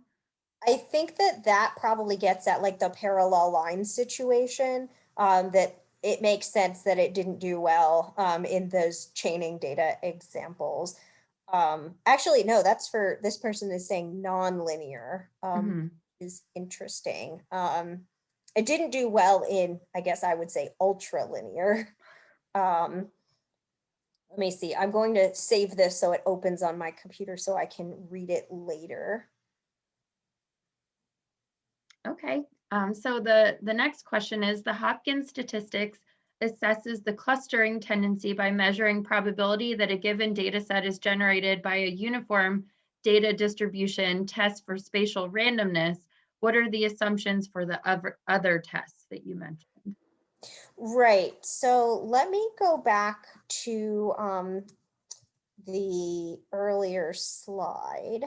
I think that probably gets at like the parallel line situation, that it makes sense that it didn't do well in those chaining data examples. Actually, no, that's for this person is saying nonlinear, is interesting. It didn't do well in, I guess I would say, ultra linear. Let me see. I'm going to save this so it opens on my computer so I can read it later.
Okay, so the next question is, the Hopkins statistics assesses the clustering tendency by measuring probability that a given data set is generated by a uniform data distribution test for spatial randomness. What are the assumptions for the other tests that you mentioned?
Right, so let me go back to the earlier slide.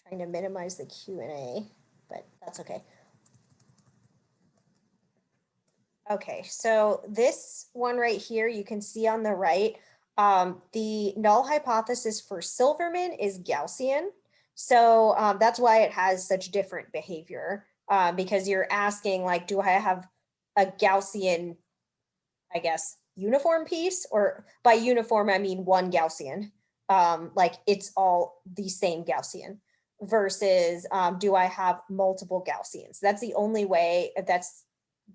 Trying to minimize the Q&A, but that's okay. Okay, so this one right here, you can see on the right, the null hypothesis for Silverman is Gaussian. So that's why it has such different behavior, because you're asking like, do I have a Gaussian, I guess, uniform piece? Or by uniform, I mean one Gaussian, like it's all the same Gaussian, versus do I have multiple Gaussians? That's the only way, that's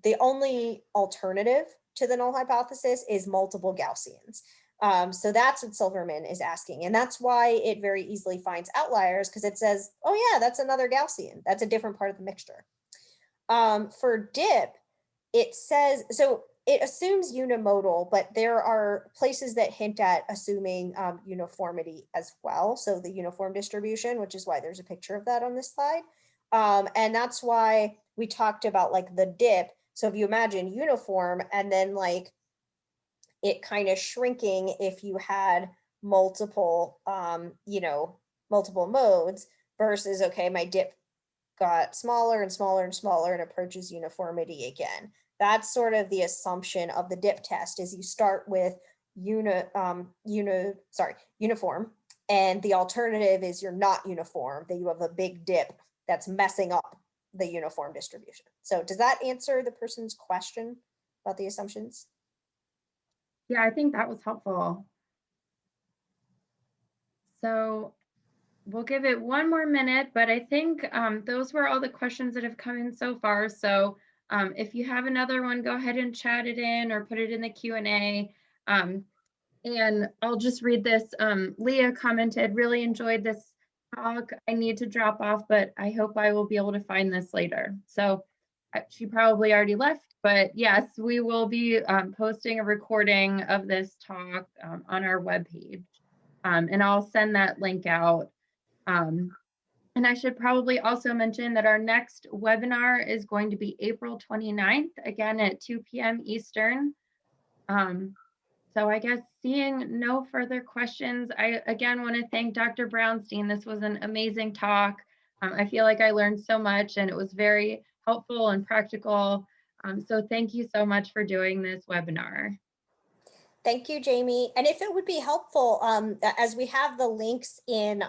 the only alternative to the null hypothesis is multiple Gaussians. So that's what Silverman is asking. And that's why it very easily finds outliers, because it says, oh yeah, that's another Gaussian. That's a different part of the mixture. For DIP, it says, so it assumes unimodal, but there are places that hint at assuming uniformity as well. So the uniform distribution, which is why there's a picture of that on this slide. And that's why we talked about like the DIP. So if you imagine uniform and then like it kind of shrinking if you had multiple, multiple modes versus, okay, my DIP got smaller and smaller and smaller and approaches uniformity again. That's sort of the assumption of the DIP test is you start with uniform, and the alternative is you're not uniform, that you have a big dip that's messing up the uniform distribution. So does that answer the person's question about the assumptions?
Yeah, I think that was helpful. So we'll give it one more minute, but I think those were all the questions that have come in so far. So if you have another one, go ahead and chat it in or put it in the Q&A. And I'll just read this. Leah commented, really enjoyed this talk. I need to drop off, but I hope I will be able to find this later. So she probably already left, but yes, we will be posting a recording of this talk on our webpage. And I'll send that link out. And I should probably also mention that our next webinar is going to be April 29th, again at 2 p.m. Eastern. So I guess seeing no further questions, I again want to thank Dr. Brownstein. This was an amazing talk. I feel like I learned so much and it was very helpful and practical. So thank you so much for doing this webinar.
Thank you, Jamie. And if it would be helpful, as we have the links in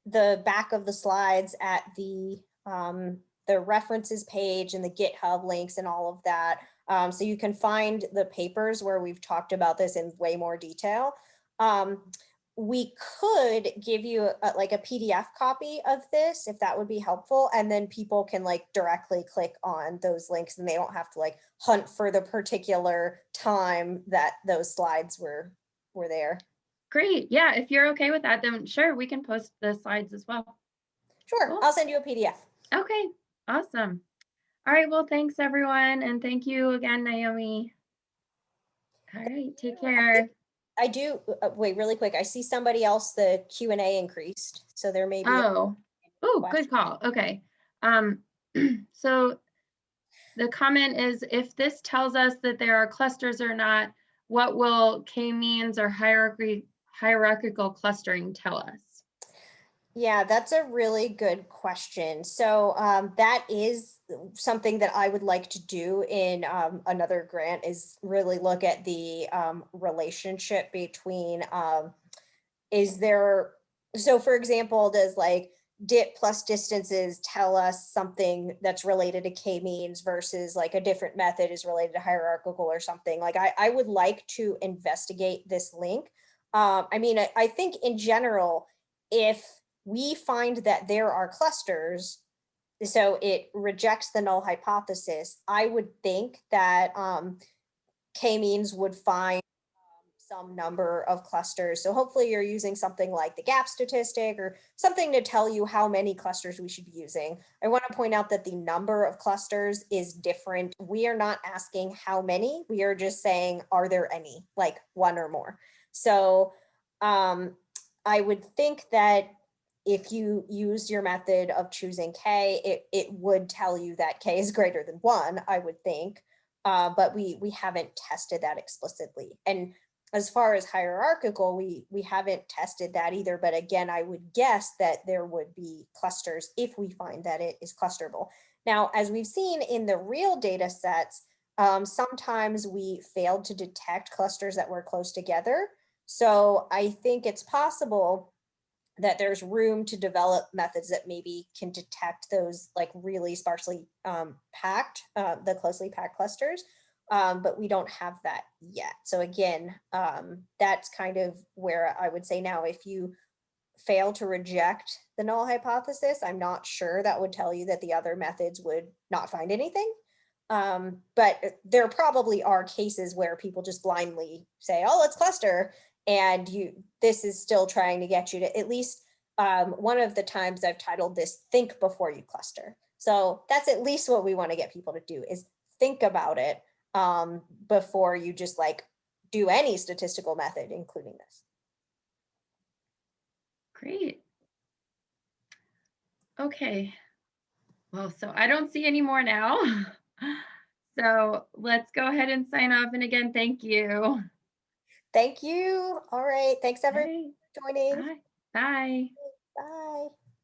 the back of the slides at the references page and the GitHub links and all of that, so you can find the papers where we've talked about this in way more detail. We could give you like a PDF copy of this if that would be helpful, and then people can like directly click on those links and they don't have to like hunt for the particular time that those slides were there.
Great. Yeah, if you're okay with that, then sure, we can post the slides as well.
Sure, cool. I'll send you a PDF.
Okay, awesome. All right, well, thanks everyone. And thank you again, Naomi. All right, take care.
I do, wait, really quick. I see somebody else, the Q&A increased. So there may be a
Oh,
question.
good call. Okay. Um, so the comment is, if this tells us that there are clusters or not, what will k-means or hierarchical clustering tell us?
Yeah, that's a really good question. So that is something that I would like to do in another grant, is really look at the relationship between is there, so for example, does like dip plus distances tell us something that's related to k-means versus like a different method is related to hierarchical or something. Like I would like to investigate this link. I mean, I think in general, if we find that there are clusters, so it rejects the null hypothesis, I would think that k-means would find some number of clusters. So hopefully you're using something like the gap statistic or something to tell you how many clusters we should be using. I want to point out that the number of clusters is different. We are not asking how many, we are just saying, are there any, like one or more? So I would think that if you used your method of choosing k, it would tell you that k is greater than 1, I would think. But we haven't tested that explicitly. And as far as hierarchical, we haven't tested that either. But again, I would guess that there would be clusters if we find that it is clusterable. Now, as we've seen in the real data sets, sometimes we failed to detect clusters that were close together. So I think it's possible that there's room to develop methods that maybe can detect those like really sparsely packed, the closely packed clusters. But we don't have that yet. So again, that's kind of where I would say now, if you fail to reject the null hypothesis, I'm not sure that would tell you that the other methods would not find anything. But there probably are cases where people just blindly say, oh, let's cluster. And this is still trying to get you to, at least one of the times I've titled this, think before you cluster. So that's at least what we want to get people to do, is think about it before you just like do any statistical method, including this.
Great. Okay. Well, so I don't see any more now. So let's go ahead and sign off. And again, thank you.
Thank you. All right. Thanks
All
everyone
right.
for joining.
Bye. Bye.
Bye.